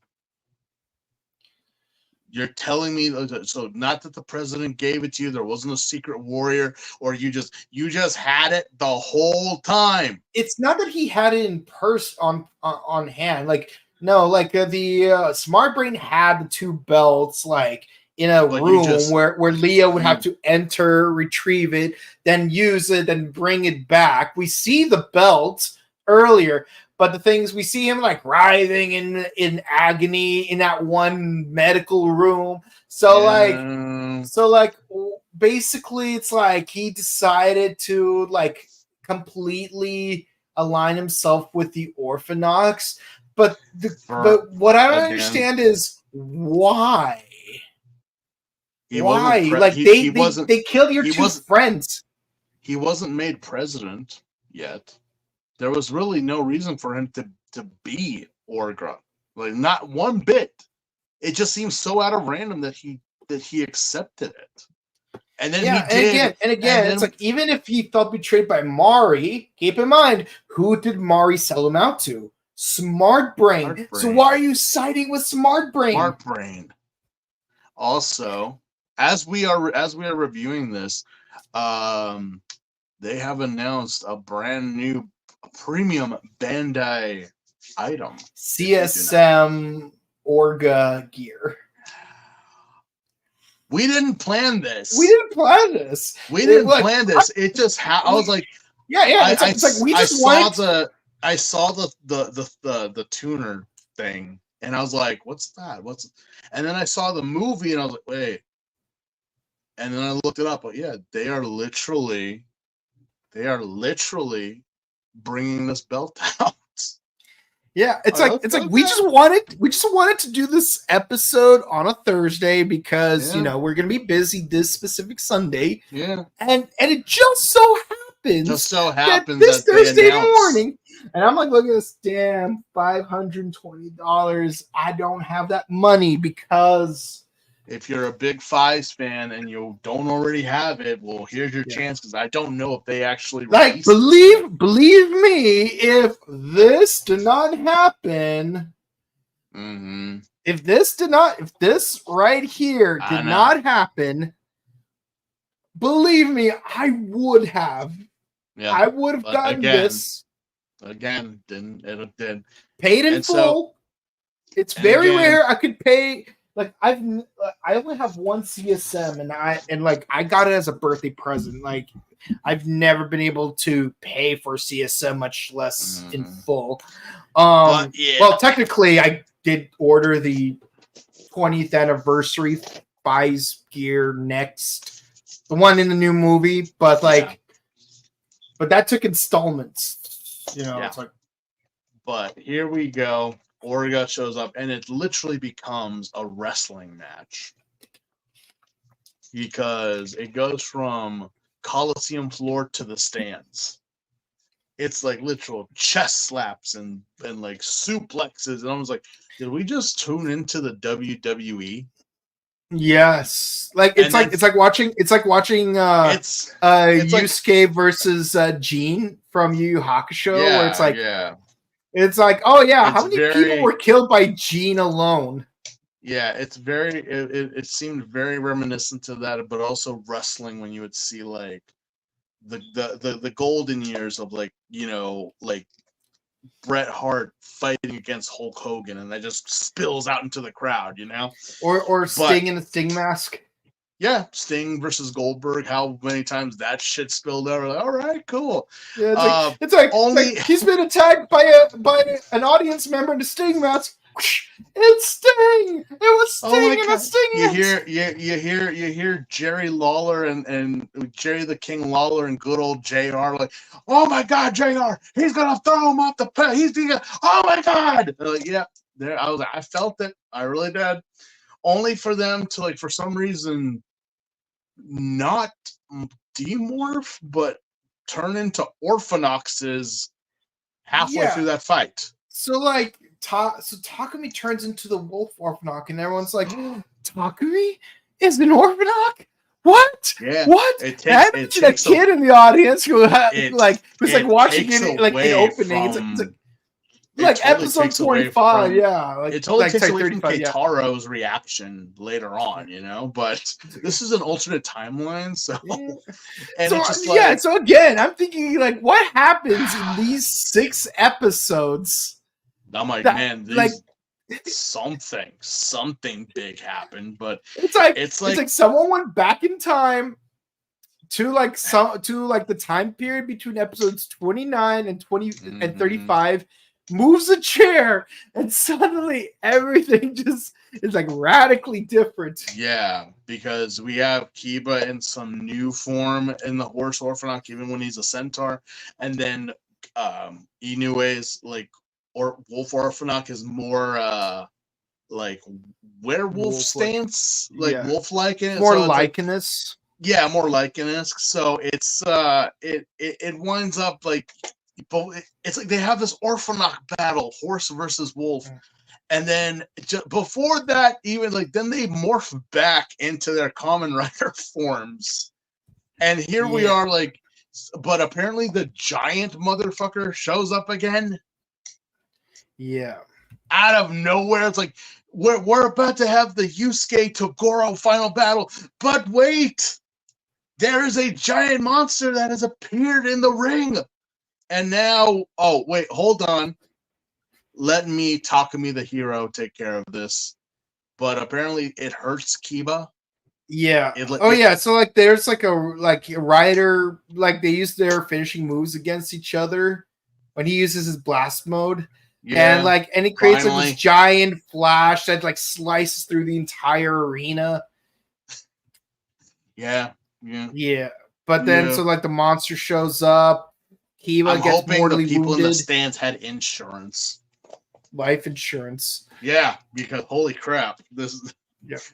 You're telling me so? Not that the president gave it to you. There wasn't a secret warrior, or you just had it the whole time. It's not that he had it in person on hand. Like no, like the Smart Brain had the 2 belts like in a room where Leo would have to enter, retrieve it, then use it, then bring it back. We see the belt earlier. But the things we see him like writhing in agony in that one medical room. So basically it's like he decided to like completely align himself with the Orphnochs. But what I don't understand is why? Why? They killed your 2 friends. He wasn't made president yet. There was really no reason for him to be Orga, like not one bit. It just seems so out of random that he accepted it, and then he did. And again, it's like even if he felt betrayed by Mari, keep in mind who did Mari sell him out to? Smart Brain. So why are you siding with Smart Brain? Smart Brain. Also, as we are reviewing this, they have announced a brand new premium Bandai item. CSM Orga gear. We didn't plan this. We didn't plan this. It just I was like, Yeah. It's like we just wanted. I saw the tuner thing, and I was like, "What's that? What's?" And then I saw the movie, and I was like, "Wait." And then I looked it up. But yeah, they are literally bringing this belt out. Yeah, it's like we just wanted to do this episode on a Thursday because we're gonna be busy this specific Sunday. Yeah, and it just so happens that this Thursday morning, and I'm like, look at this damn $520. I don't have that money because. If you're a big Fives fan and you don't already have it, well, here's your chance, because I don't know if they actually believe me, if this did not happen, if this right here did not happen, believe me, I would have. Yeah, I would have gotten this. Again, didn't paid in full. It's very rare I could pay. Like I only have one CSM, and I got it as a birthday present. Like I've never been able to pay for CSM, much less in full. Well, technically, I did order the 20th anniversary Fives gear next, the one in the new movie, but but that took installments. It's like. But here we go. Orga shows up, and it literally becomes a wrestling match because it goes from Coliseum floor to the stands. It's like literal chest slaps and like suplexes, and I was like, did we just tune into the WWE? Yes, it's like watching Yusuke versus Gene from Yu Yu Hakusho, where it's like It's like, oh yeah, how many people were killed by Gene alone? Yeah, it's very. It seemed very reminiscent to that, but also wrestling when you would see like the golden years of like Bret Hart fighting against Hulk Hogan, and that just spills out into the crowd, or Sting in a Sting mask. Yeah, Sting versus Goldberg. How many times that shit spilled out? Like, all right, cool. Yeah, it's like he's been attacked by an audience member in a Sting mask. It's Sting. It was Sting in a Sting mask. You hear Jerry Lawler and Jerry the King Lawler and good old JR like, oh my God, JR, he's gonna throw him off the pit. Oh my God. Like, yeah, there. I was like, I felt it. I really did. Only for them to for some reason not demorph, but turn into Orphnoxes halfway through that fight. So Takumi turns into the wolf Orphnoch, and everyone's like, Takumi is an Orphnoch? What? Yeah. What? It takes a kid in the audience who's watching it the opening. It's totally episode 25, it totally takes away from Keitaro's reaction later on, but this is an alternate timeline, so so again, I'm thinking what happens in these 6 episodes? I'm like, something big happened, but it's like someone went back in time to the time period between episodes 29 and 20 and 35. Moves a chair, and suddenly everything just is radically different. Yeah, because we have Kiba in some new form in the horse Orphnoch, even when he's a centaur, and then Inoue's wolf Orphnoch is more werewolf stance, wolf-like in it. More lichenous. More lichenous. So it's it winds up it's like they have this Orphnoch battle, horse versus wolf, and then before that, even then they morph back into their Kamen Rider forms, and here we are but apparently the giant motherfucker shows up again. Yeah, out of nowhere, it's like we're about to have the Yusuke Toguro final battle, but wait, there is a giant monster that has appeared in the ring. And now, oh, wait, hold on. Let me, Takumi the hero, take care of this. But apparently it hurts Kiba. Yeah. So like there's like a rider, like they use their finishing moves against each other when he uses his blast mode. Yeah. And he creates like this giant flash that like slices through the entire arena. Yeah. But then so like the monster shows up. Kiba gets mortally the people wounded. In the stands had insurance. Life insurance. Yeah, because holy crap, this is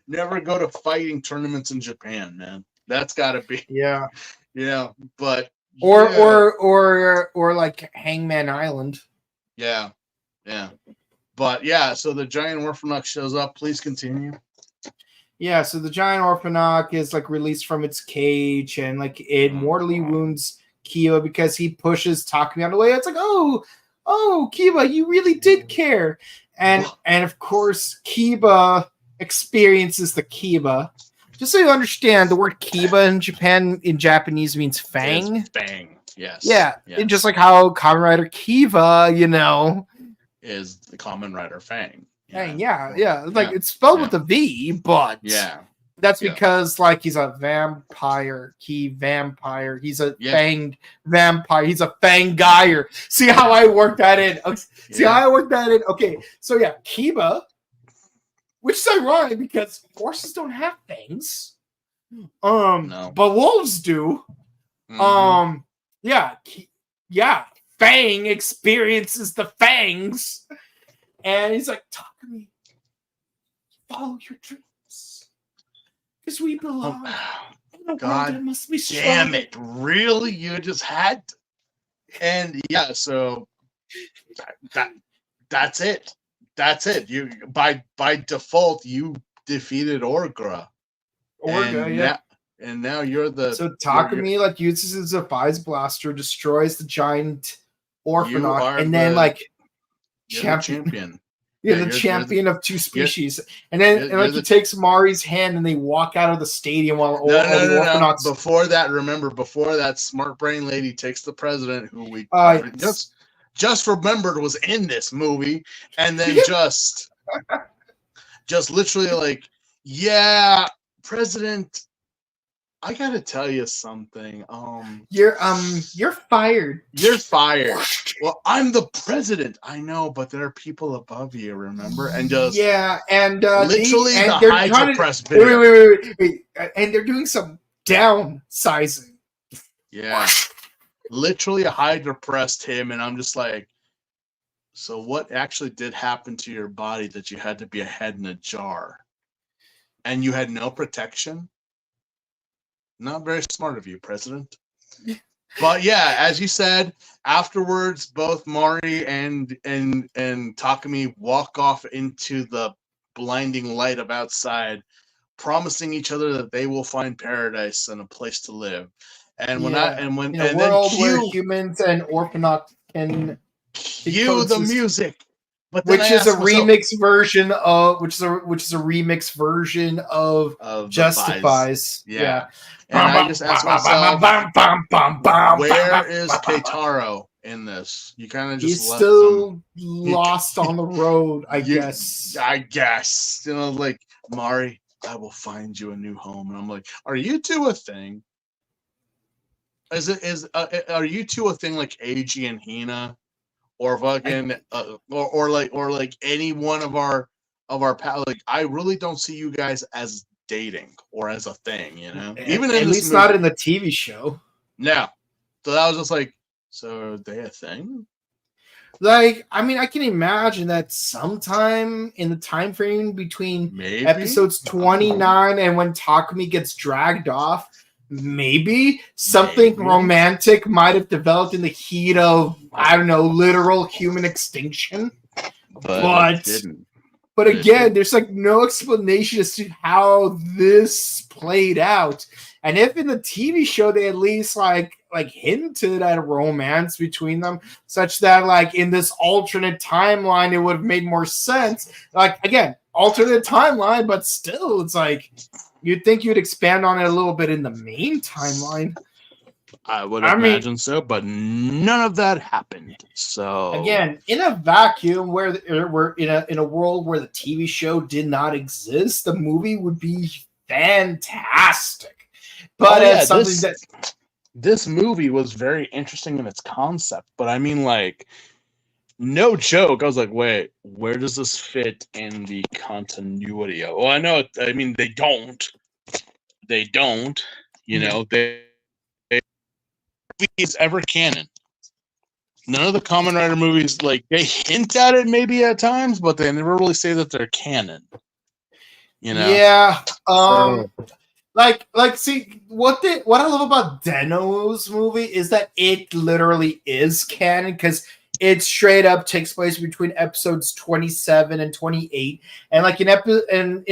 never go to fighting tournaments in Japan, man. That's got to be but or like Hangman Island. Yeah. But so the giant Orphnoch shows up. Please continue. Yeah, so the giant Orphnoch is like released from its cage and like it mortally wounds Kiba because he pushes Takumi out of the way. It's like, oh, Kiba, you really did care. And of course, Kiba experiences the Kiba. Just so you understand, the word Kiba in Japanese means fang. Fang, yes. Yeah, and just like how Kamen Rider Kiba, is the Kamen Rider Fang. Like it's spelled with a V, but that's because like he's a vampire. He's a fanged vampire. He's a fangier. See how I worked that in? Okay, so Kiba, which is ironic because horses don't have fangs. No. But wolves do. Mm-hmm. Fang experiences the fangs. And he's like, Takumi, follow your dreams. Because we belong. Oh, God must be strong. Damn it. Really? You just had to? And so that's it. That's it. You by default you defeated Orga. And now you're the Takumi like uses his Defies blaster, destroys the giant Orphnoch, and then like champion. The champion of two species. And then he takes Mari's hand and they walk out of the stadium while all the Orphnochs. Before that, Smart Brain Lady takes the president who we just remembered was in this movie, and then just literally like, President, I gotta tell you something. You're fired. You're fired. Well, I'm the president. I know, but there are people above you. Remember, and just literally the Hydra press video. Wait, and they're doing some downsizing. Yeah, literally Hydra pressed him, and I'm just like, so what actually did happen to your body that you had to be a head in a jar, and you had no protection? Not very smart of you, President. But as you said, afterwards, both Mari and Takumi walk off into the blinding light of outside, promising each other that they will find paradise and a place to live. And when where humans and Orphnoch can cue the music. But which is a remix version of Justifies. Yeah. And I just asked myself, where is Keitaro in this? You kind of just he's still lost on the road, I guess. Like, Mari, I will find you a new home. And I'm like, are you two a thing? Are you two a thing like Eiji and Hina? Or fucking, or like any one of our pals. Like, I really don't see you guys as dating or as a thing, Even at least not in the TV show. No, so that was just like, so are they a thing? Like, I mean, I can imagine that sometime in the time frame between episodes 29 and when Takumi gets dragged off. Maybe something romantic might have developed in the heat of, I don't know, literal human extinction. But again, there's like no explanation as to how this played out. And if in the TV show they at least like hinted at a romance between them, such that like in this alternate timeline it would have made more sense. Like, again, alternate timeline, but still, it's like you'd think you'd expand on it a little bit in the main timeline. I would imagine so, but none of that happened. So again, in a vacuum where we're in a world where the TV show did not exist, the movie would be fantastic. But it's something this movie was very interesting in its concept. But I mean, like, no joke. I was like, wait, where does this fit in the continuity? Well, I know. I mean, they don't. They don't. You know, they is ever canon. None of the Kamen Rider movies, like, they hint at it maybe at times, but they never really say that they're canon. You know? Yeah. Like, see, what I love about Deno's movie is that it literally is canon, because it straight up takes place between episodes 27 and 28. And like in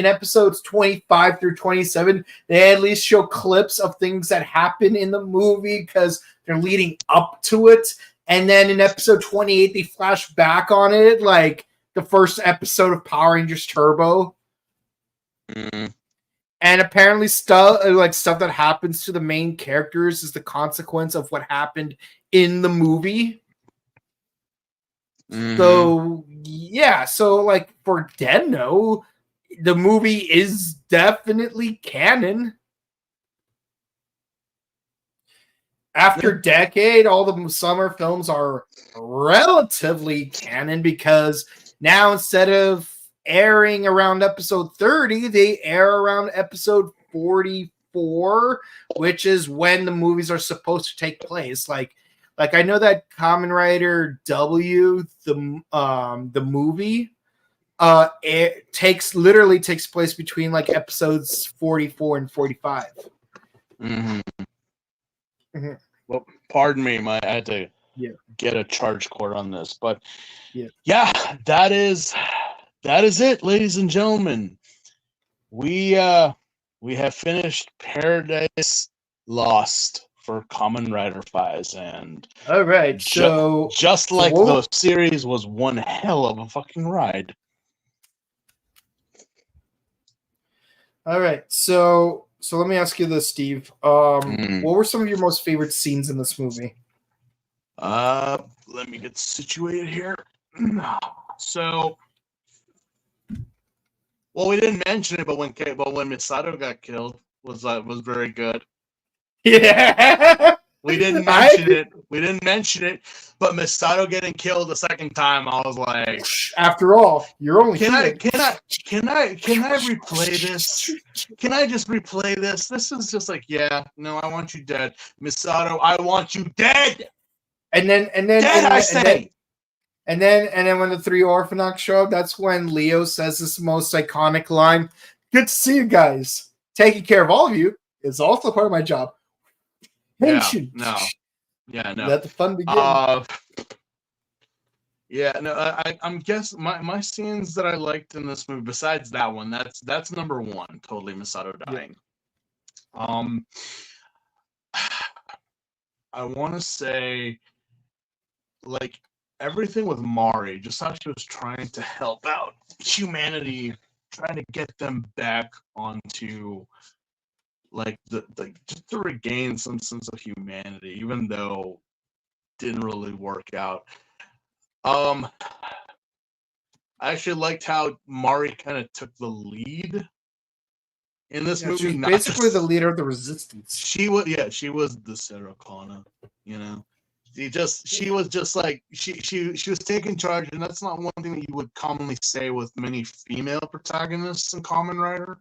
episodes 25 through 27, they at least show clips of things that happen in the movie because they're leading up to it. And then in episode 28, they flash back on it, like the first episode of Power Rangers Turbo. Mm. And apparently stuff that happens to the main characters is the consequence of what happened in the movie. Mm-hmm. So, yeah. So, like, for Deno, the movie is definitely canon. After Decade, all the summer films are relatively canon because now instead of airing around episode 30, they air around episode 44, which is when the movies are supposed to take place. Like I know that Kamen Rider W, the movie, it takes place between like episodes 44 and 45. Mm-hmm. Mm-hmm. Well, pardon me, I had to get a charge cord on this, but yeah, that is it, ladies and gentlemen. We have finished Paradise Lost for Kamen Rider Files, and all right, just like the series was one hell of a fucking ride. All right, so let me ask you this, Steve. What were some of your most favorite scenes in this movie? Let me get situated here. So, well, we didn't mention it, but when Misato got killed was very good. Yeah. We didn't mention it, but Misato getting killed the second time, I was like, after all, you're only Can I replay this? Can I just replay this? This is just like, I want you dead. Misato, I want you dead. And then when the three Orphnoch show up, that's when Leo says this most iconic line: "Good to see you guys. Taking care of all of you is also part of my job." No. Let the fun begin. I'm guessing my scenes that I liked in this movie, besides that one, that's number one. Totally, Misato dying. Yeah. I want to say, like, everything with Mari, just how she was trying to help out humanity, trying to get them back onto, like, just to regain some sense of humanity, even though it didn't really work out. I actually liked how Mari kind of took the lead in this movie. She was basically the leader of the resistance. She was the Sarah Connor, She was just like she was taking charge, and that's not one thing that you would commonly say with many female protagonists in Kamen Rider.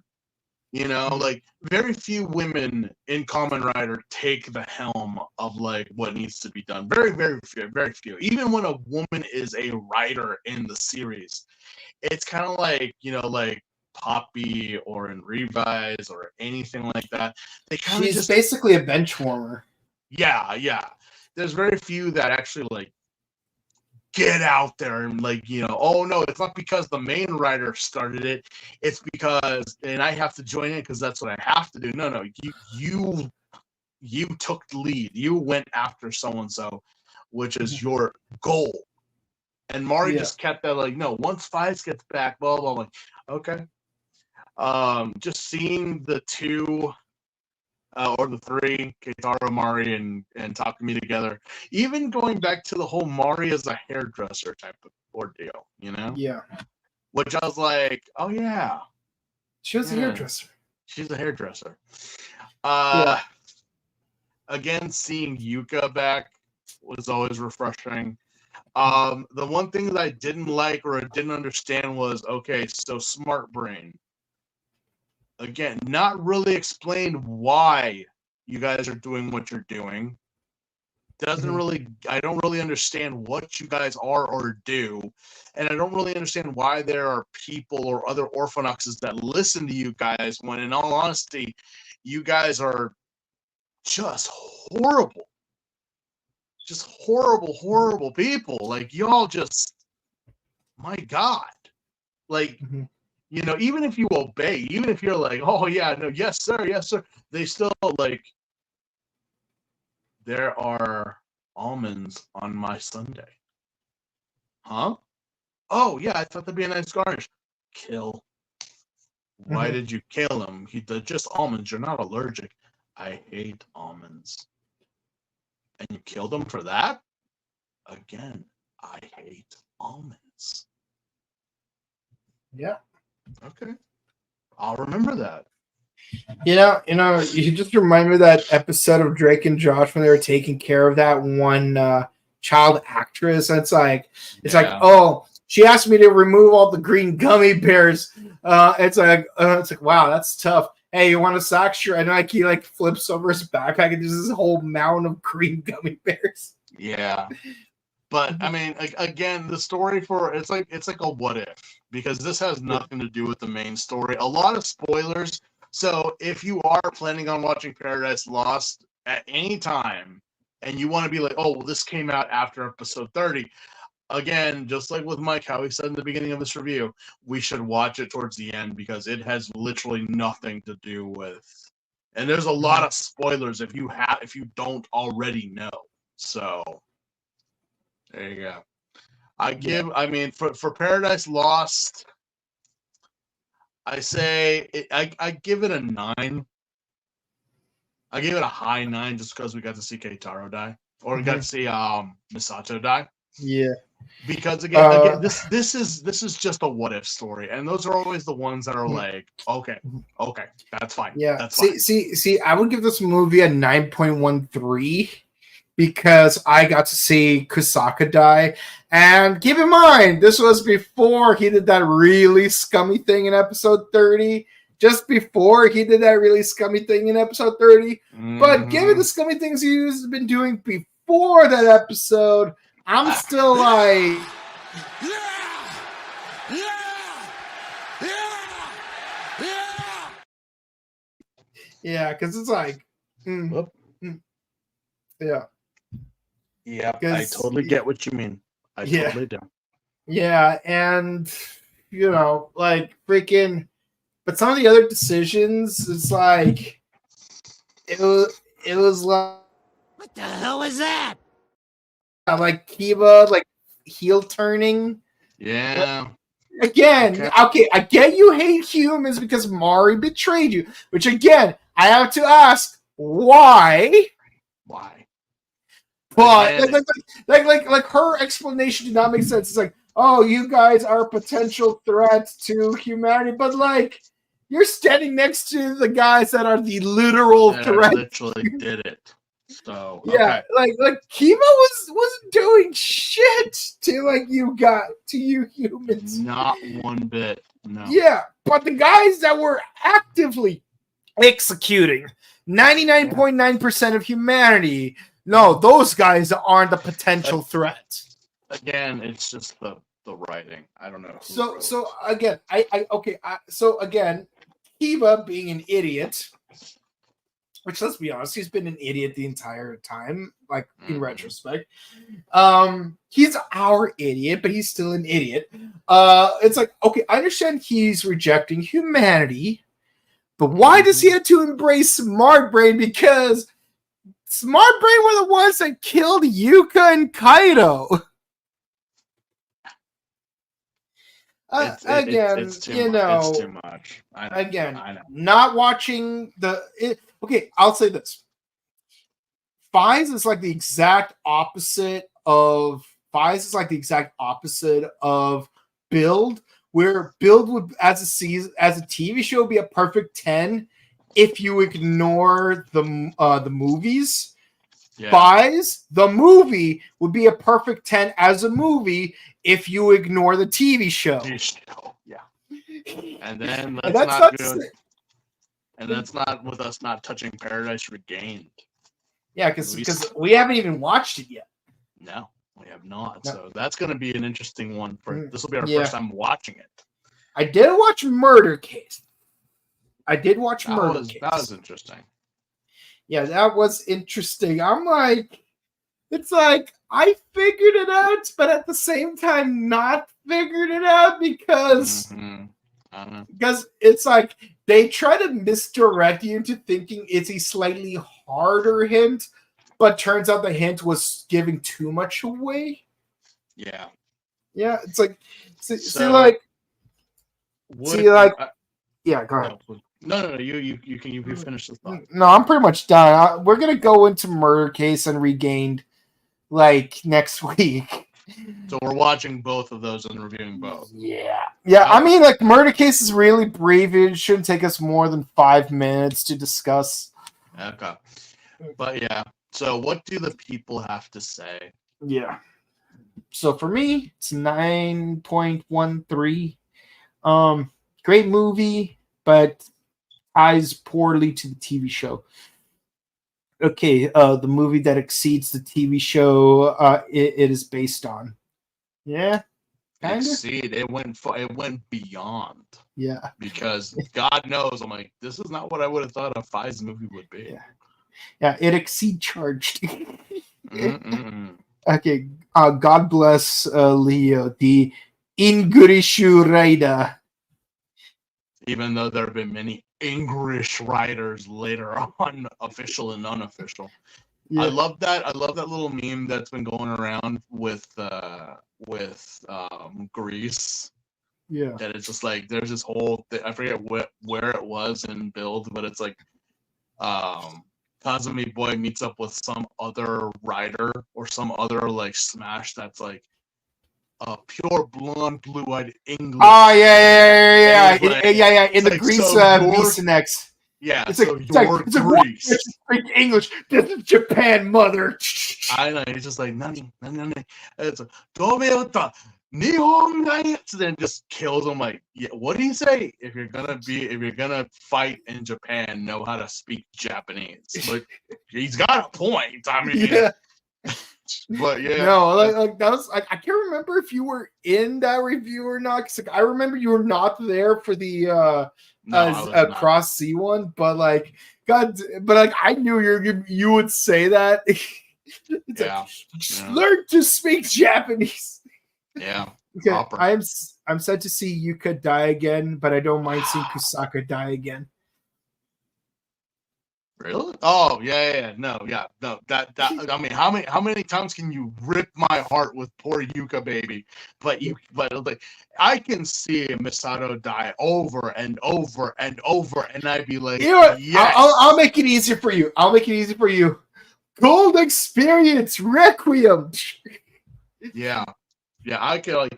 Like, very few women in Kamen Rider take the helm of, like, what needs to be done. Very, very few, very few. Even when a woman is a writer in the series, it's kind of like, like Poppy or in Revise or anything like that. She's basically a bench warmer. Yeah. There's very few that actually, like, get out there and, like, oh no, it's not because the main writer started it, it's because, and I have to join in because that's what I have to do. No, you took the lead, you went after so-and-so, which is your goal. And Mari just kept that, like, no, once Fives gets back, blah blah, like, okay. Just seeing the two or the three, Keitaro, Mari, and Takumi together. Even going back to the whole Mari as a hairdresser type of ordeal, Yeah. Which I was like, oh yeah. She was a hairdresser. She's a hairdresser. Yeah. Again, seeing Yuka back was always refreshing. The one thing that I didn't like or I didn't understand was, okay, so Smart Brain. Again, not really explained why you guys are doing what you're doing. Doesn't really, I don't really understand what you guys are or do. And I don't really understand why there are people or other Orphnoxes that listen to you guys when, in all honesty, you guys are just horrible. Just horrible people. Like, y'all just, my God. Like, you know, even if you obey, even if you're like, oh, yeah, no, yes, sir, they still, like, there are almonds on my sundae. Huh? Oh, yeah, I thought that'd be a nice garnish. Kill. Why did you kill him? They're just almonds. You're not allergic. I hate almonds. And you killed him for that? Again, I hate almonds. Yeah. Okay. I'll remember that. You know, you just remind me of that episode of Drake and Josh when they were taking care of that one child actress. And it's like, oh, she asked me to remove all the green gummy bears. It's like, wow, that's tough. Hey, you want a sock? Sure. And like he like flips over his backpack and there's this whole mound of green gummy bears. Yeah. But I mean, again, the story for it's like a what if, because this has nothing to do with the main story. A lot of spoilers. So if you are planning on watching Paradise Lost at any time and you want to be like, oh, well, this came out after episode 30, again, just like with Mike, how he said in the beginning of this review, we should watch it towards the end because it has literally nothing to do with. And there's a lot of spoilers if you don't already know. So there you go. I mean, for Paradise Lost, I say I give it a 9. I give it a high 9 just because we got to see Keitaro die, or we got to see Misato die. Yeah. Because again, this is just a what if story, and those are always the ones that are like, okay, that's fine. Yeah. That's fine. See, I would give this movie a 9.13 because I got to see Kusaka die. And keep in mind, this was before he did that really scummy thing in episode 30. Just before he did that really scummy thing in episode 30. But given the scummy things he's been doing before that episode, I'm still like... Yeah, because it's like... Yeah. Yeah, I totally get what you mean. I totally do. Yeah, and, you know, like, freaking... But some of the other decisions, it's like... It was like... What the hell was that? Like, Kiba, like, heel turning. Yeah. Again, okay, I get you hate humans because Mari betrayed you. Which, again, I have to ask, why? Why? But like her explanation did not make sense. It's like, oh, you guys are a potential threat to humanity, but like you're standing next to the guys that are the literal threat. Literally did it. So yeah, like Kiba wasn't doing shit to you humans. Not one bit. No. Yeah, but the guys that were actively executing 99.9% of humanity. No, those guys aren't the potential threat. Again, it's just the writing. I don't know. So again, so again, Kiba being an idiot, which let's be honest, he's been an idiot the entire time. Like in retrospect, he's our idiot, but he's still an idiot. It's like, okay, I understand he's rejecting humanity, but why does he have to embrace Smart Brain? Because Smart Brain were the ones that killed Yuka and Kaido. It's too much. I know. Not watching okay, I'll say this. Fies is like the exact opposite of Build, where Build would as a TV show be a perfect 10. if you ignore the movies. Yeah. Buys the movie would be a perfect 10 as a movie if you ignore the TV show. Yeah. And then And let's that's not do it. And that's not with us not touching Paradise Regained. Yeah, because we haven't even watched it yet. No, we have not. No. So that's going to be an interesting one. This will be our Yeah. first time watching it. I did watch Murder Case. That was interesting. Yeah, that was interesting. I'm like, it's like I figured it out, but at the same time not figured it out because I don't know. Because it's like they try to misdirect you into thinking it's a slightly harder hint, but turns out the hint was giving too much away. Yeah. Yeah, it's like yeah, go ahead. No, you finish this thought. No, I'm pretty much done. We're gonna go into Murder Case and Regained like next week. So we're watching both of those and reviewing both. Yeah. I mean, like Murder Case is really brief. It shouldn't take us more than 5 minutes to discuss. Okay, but yeah. So what do the people have to say? Yeah. So for me, it's 9.13. Great movie, but ties poorly to the TV show. Okay, the movie that exceeds the TV show it is based on. Yeah, kind of. Exceed. It went beyond. Yeah, because God knows, I'm like, this is not what I would have thought a Fies movie would be. Yeah, it exceed charged. Okay, God bless Leo, the Ingrishu Rider. Even though there have been many English writers later on, official and unofficial. Yeah. I love that little meme that's been going around with Greece. Yeah. That it's just like there's this whole I forget where it was in Build, but it's like Kazumi Boy meets up with some other writer or some other like smash that's like pure blonde, blue-eyed English. Oh yeah. In the Greece Visanex. Yeah, it's Greece. Speak English. This is Japan, mother. I know. He's just like nani. It's Toyota Nihon, then just kills him. Like, yeah. What do you say? If you're gonna fight in Japan, know how to speak Japanese. But he's got a point. I mean. Yeah. But yeah, no, like that was. I can't remember if you were in that review or not. Cause like, I remember you were not there for the Cross C one, but like I knew you would say that. Learn to speak Japanese. Yeah. Okay, I'm sad to see Yuka die again, but I don't mind seeing Kusaka die again. Really? Oh yeah. No. That. I mean, how many times can you rip my heart with poor Yuka baby? But like, I can see Misato die over and over and over, and I'd be like, you know what? Yes. I'll make it easier for you. Gold Experience Requiem. Yeah. I can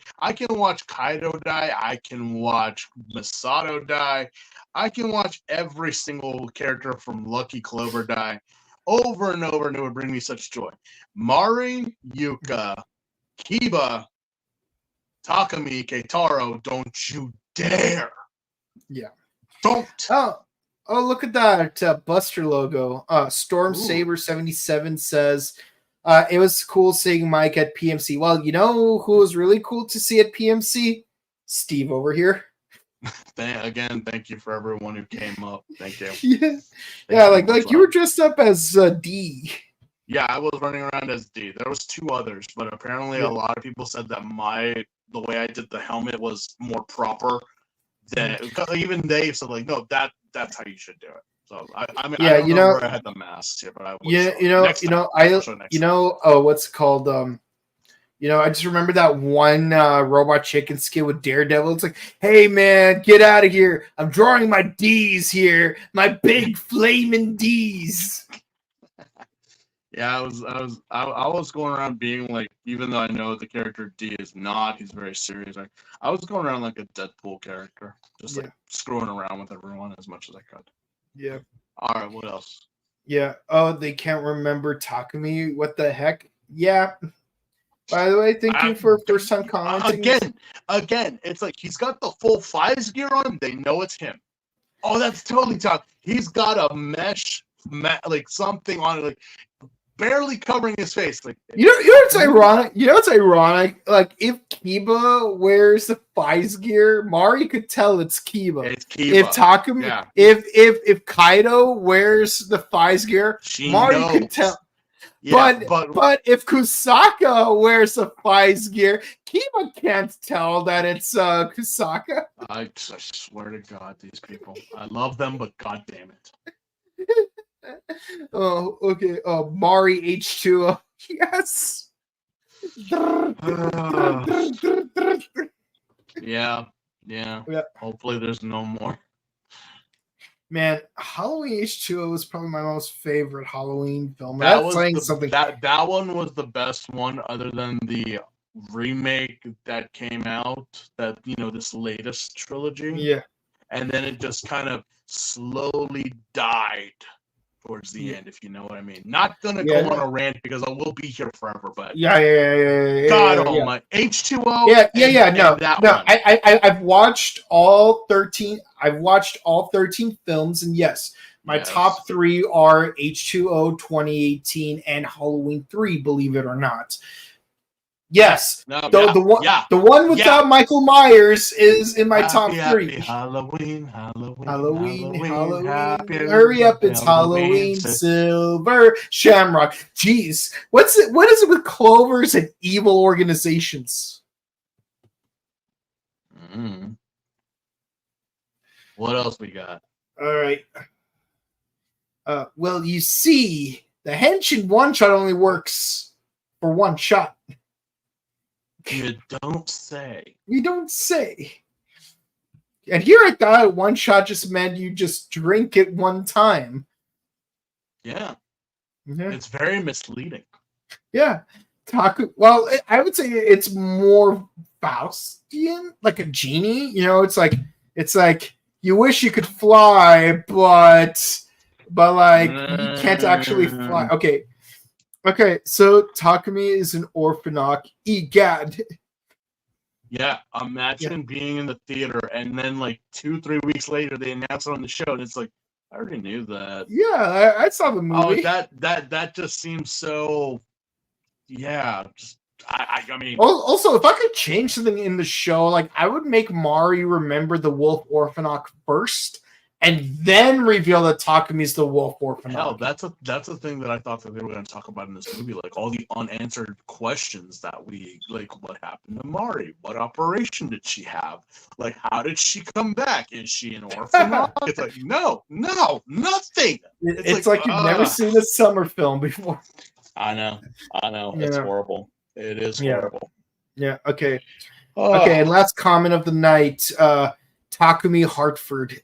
watch Kaido die. I can watch Misato die. I can watch every single character from Lucky Clover die over and over, and it would bring me such joy. Mari, Yuka, Kiba, Takumi, Keitaro, don't you dare! Yeah, don't. Oh, look at that Buster logo. Storm Saber 77 says. It was cool seeing Mike at PMC. Well, you know who was really cool to see at PMC? Steve over here. Thank you for everyone who came up. Thank you. Yeah, like you were dressed up as D. Yeah, I was running around as D. There was 2 others, but apparently a lot of people said that the way I did the helmet was more proper. Even Dave said like, no, that's how you should do it. So I mean, I don't know where I had the masks here, but I was. What's it called? I just remember that one Robot Chicken skit with Daredevil. It's like, hey man, get out of here! I'm drawing my D's here, my big flaming D's. Yeah, I was going around being like, even though I know the character D is not, he's very serious. I was going around like a Deadpool character, just like screwing around with everyone as much as I could. Yeah. All right, what else? Yeah. Oh, they can't remember Takumi. What the heck? Yeah. By the way, thank you for first time commenting. Again, it's like he's got the full Fives gear on. They know it's him. Oh, that's totally tough. He's got a mesh, like something on it, like barely covering his face. Like you know what's ironic? You know what's ironic? Like if Kiba wears the Fives gear, Mari could tell it's Kiba. It's Kiba. If Takumi, if Kaido wears the Fives gear, Mari could tell. Yeah, but if Kusaka wears a Fives gear, Kiba can't tell that it's Kusaka. I swear to God, these people. I love them, but God damn it. Oh, okay. Mari H2O. Yes. Yeah. Hopefully there's no more. Man, Halloween H2O was probably my most favorite Halloween film. That one was the best one, other than the remake that came out. That this latest trilogy. Yeah, and then it just kind of slowly died towards the end, if you know what I mean. Not gonna go on a rant because I will be here forever, but God almighty, H2O. No. I've watched all 13. I've watched all 13 films, and yes, my top 3 are H2O 2018 and Halloween 3. Believe it or not. Yes, the one without Michael Myers is in my top 3. Halloween. Hurry up, it's Halloween. Silver Shamrock. Jeez, what is it with clovers and evil organizations? What else we got? All right. Well, you see, the Henshin one shot only works for one shot. You don't say. You don't say. And here I thought one shot just meant you just drink it one time. Yeah. It's very misleading. Yeah. Well, I would say it's more Faustian, like a genie. It's like you wish you could fly, but like you can't actually fly. Okay, so Takumi is an Orphnoch. Egad. Yeah, imagine being in the theater and then like 2-3 weeks later they announce it on the show and it's like, I already knew that. Yeah, I saw the movie. Oh, that just seems so. Yeah, I mean. Also, if I could change something in the show, like I would make Mari remember the Wolf Orphnoch first, and then reveal that Takumi's the Wolf Orphnoch. Hell, that's a thing that I thought that they were going to talk about in this movie, like all the unanswered questions that we like. What happened to Mari? What operation did she have? Like, how did she come back? Is she an Orphnoch? It's like no, nothing. It's like you've never seen a summer film before. I know. It's horrible. It is horrible. Yeah. Okay. Okay. And last comment of the night: Takumi Hartford.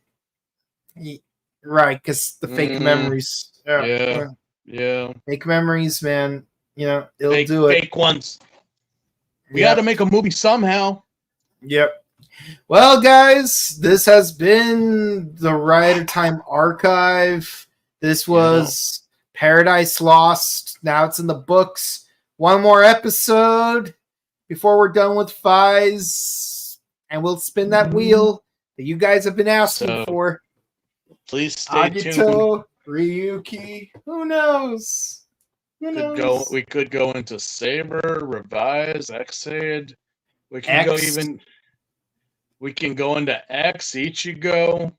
Right, because the fake memories. Yeah. Fake memories, man. It'll do it. Fake ones. We got to make a movie somehow. Yep. Well, guys, this has been the Rider Time Archive. This was Paradise Lost. Now it's in the books. One more episode before we're done with Fies, and we'll spin that wheel that you guys have been asking for. Please stay tuned. Ryuki, who knows? We could go into Saber, Revise, Xaid. We can go into X, Ichigo.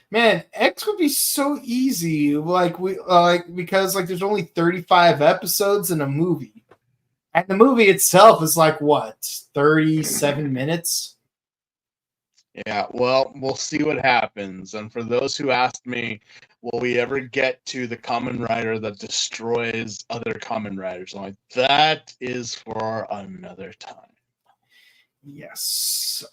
Man, X would be so easy. Because there's only 35 episodes in a movie. And the movie itself is 37 minutes? Yeah, well, we'll see what happens. And for those who asked me, will we ever get to the Kamen Rider that destroys other Kamen Riders? I'm like, that is for another time. Yes.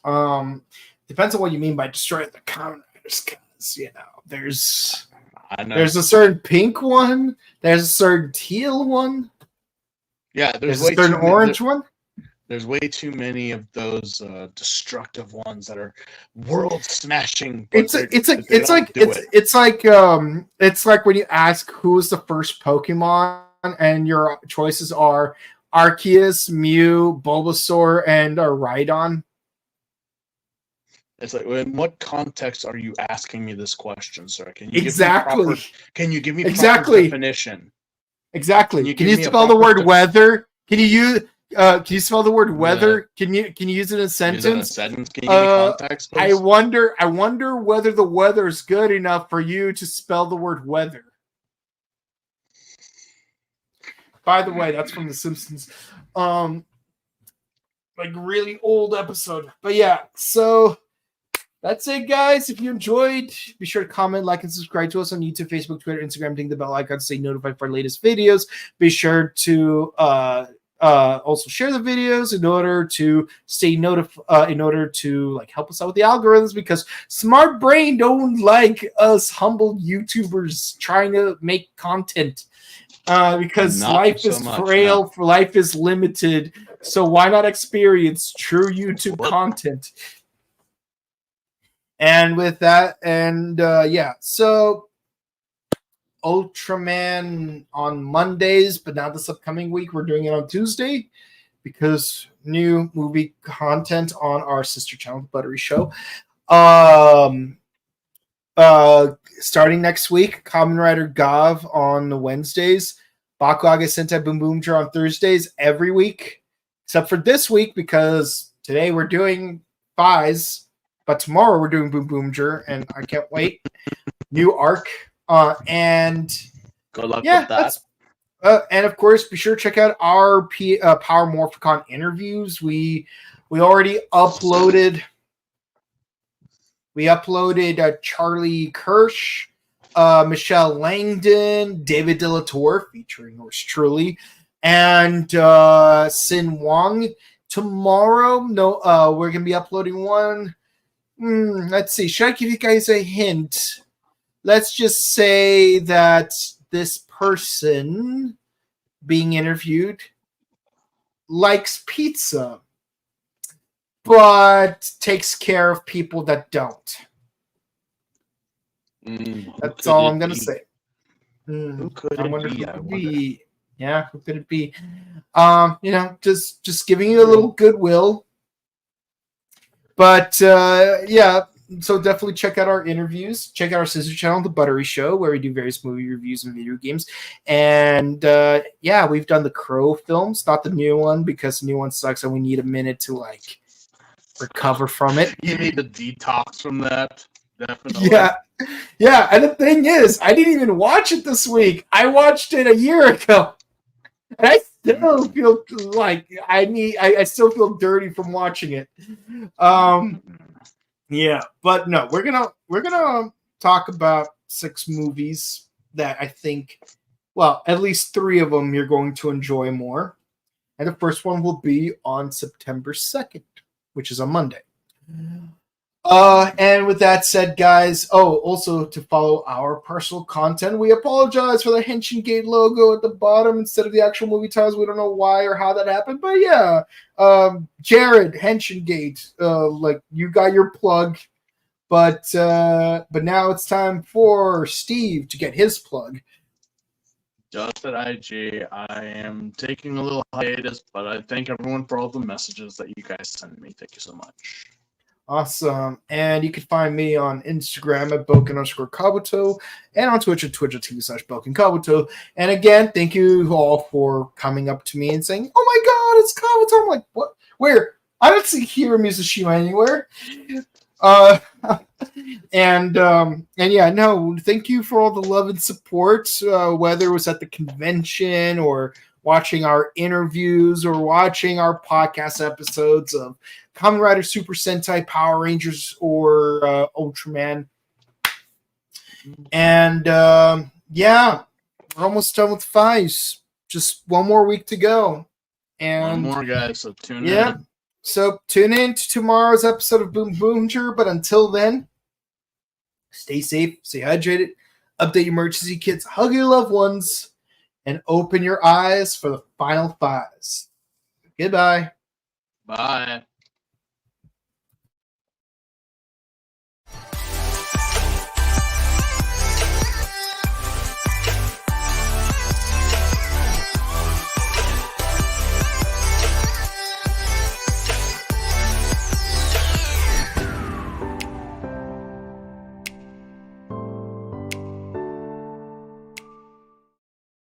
Depends on what you mean by destroying the Kamen Riders, because, there's a certain pink one, there's a certain teal one. Yeah, there's a certain orange one. There's way too many of those destructive ones that are world smashing. It's like when you ask who's the first Pokemon, and your choices are Arceus, Mew, Bulbasaur, and Rhydon. It's like, in what context are you asking me this question, sir? Can you Exactly. Can you give me proper definition? Exactly. Can you spell the word weather? Can you spell the word weather? Can you use it in a sentence? Use it in a sentence? Can you give me context, please? I wonder whether the weather is good enough for you to spell the word weather. By the way, that's from The Simpsons. Like really old episode. But yeah, so that's it, guys. If you enjoyed, be sure to comment, like, and subscribe to us on YouTube, Facebook, Twitter, Instagram. Ding the bell icon to stay notified for our latest videos. Be sure to also share the videos in order to stay notified. In order to like help us out with the algorithms, because Smart Brain don't like us humble YouTubers trying to make content. Because life is frail, life is limited. So why not experience true YouTube content? And with that, so Ultraman on Mondays, but now this upcoming week we're doing it on Tuesday because new movie content on our sister channel, The Buttery Show. Starting next week, Kamen Rider Gav on the Wednesdays, Bakuage Sentai Boom Boomger on Thursdays every week, except for this week because today we're doing Fies. But tomorrow we're doing Boom Boomger, and I can't wait. New arc. And good luck with that. And of course, be sure to check out our Power Morphicon interviews. We already uploaded. We uploaded Charlie Kirsch, Michelle Langdon, David Delatorre, featuring yours truly, and Sin Wong. Tomorrow, we're gonna be uploading one. Let's see. Should I give you guys a hint? Let's just say that this person being interviewed likes pizza, but takes care of people that don't. That's all I'm going to say. Who could it be? Yeah, who could it be? Just giving you a little goodwill. But so definitely check out our interviews. Check out our sister channel, The Buttery Show, where we do various movie reviews and video games. And we've done the Crow films, not the new one, because the new one sucks and we need a minute to like recover from it. You need to detox from that. Definitely. Yeah. And the thing is, I didn't even watch it this week. I watched it a year ago. And I still feel like I still feel dirty from watching it. But no, we're gonna talk about 6 movies that I think, well, at least 3 of them you're going to enjoy more. And the first one will be on September 2nd, which is a Monday. And with that said, guys, also to follow our personal content, we apologize for the Henshin Gate logo at the bottom instead of the actual movie titles. We don't know why or how that happened, but yeah, Jared, Henshin Gate, like you got your plug, but now it's time for Steve to get his plug. Just at IG, I am taking a little hiatus, but I thank everyone for all the messages that you guys send me. Thank you so much. Awesome. And you can find me on Instagram at Boken_Kabuto and on Twitch at twitch.tv/BokenKabuto. And again, thank you all for coming up to me and saying, "Oh my God, it's Kabuto." I'm like, what? Where? I don't see Hiro Mizushima anywhere. Thank you for all the love and support, whether it was at the convention or watching our interviews or watching our podcast episodes of Kamen Rider Super Sentai, Power Rangers, or Ultraman. And we're almost done with Fives. Just one more week to go. And one more, guys, so tune in. So tune in to tomorrow's episode of Boom Boomger. But until then, stay safe, stay hydrated, update your emergency kits, hug your loved ones, and open your eyes for the final Fives. Goodbye. Bye.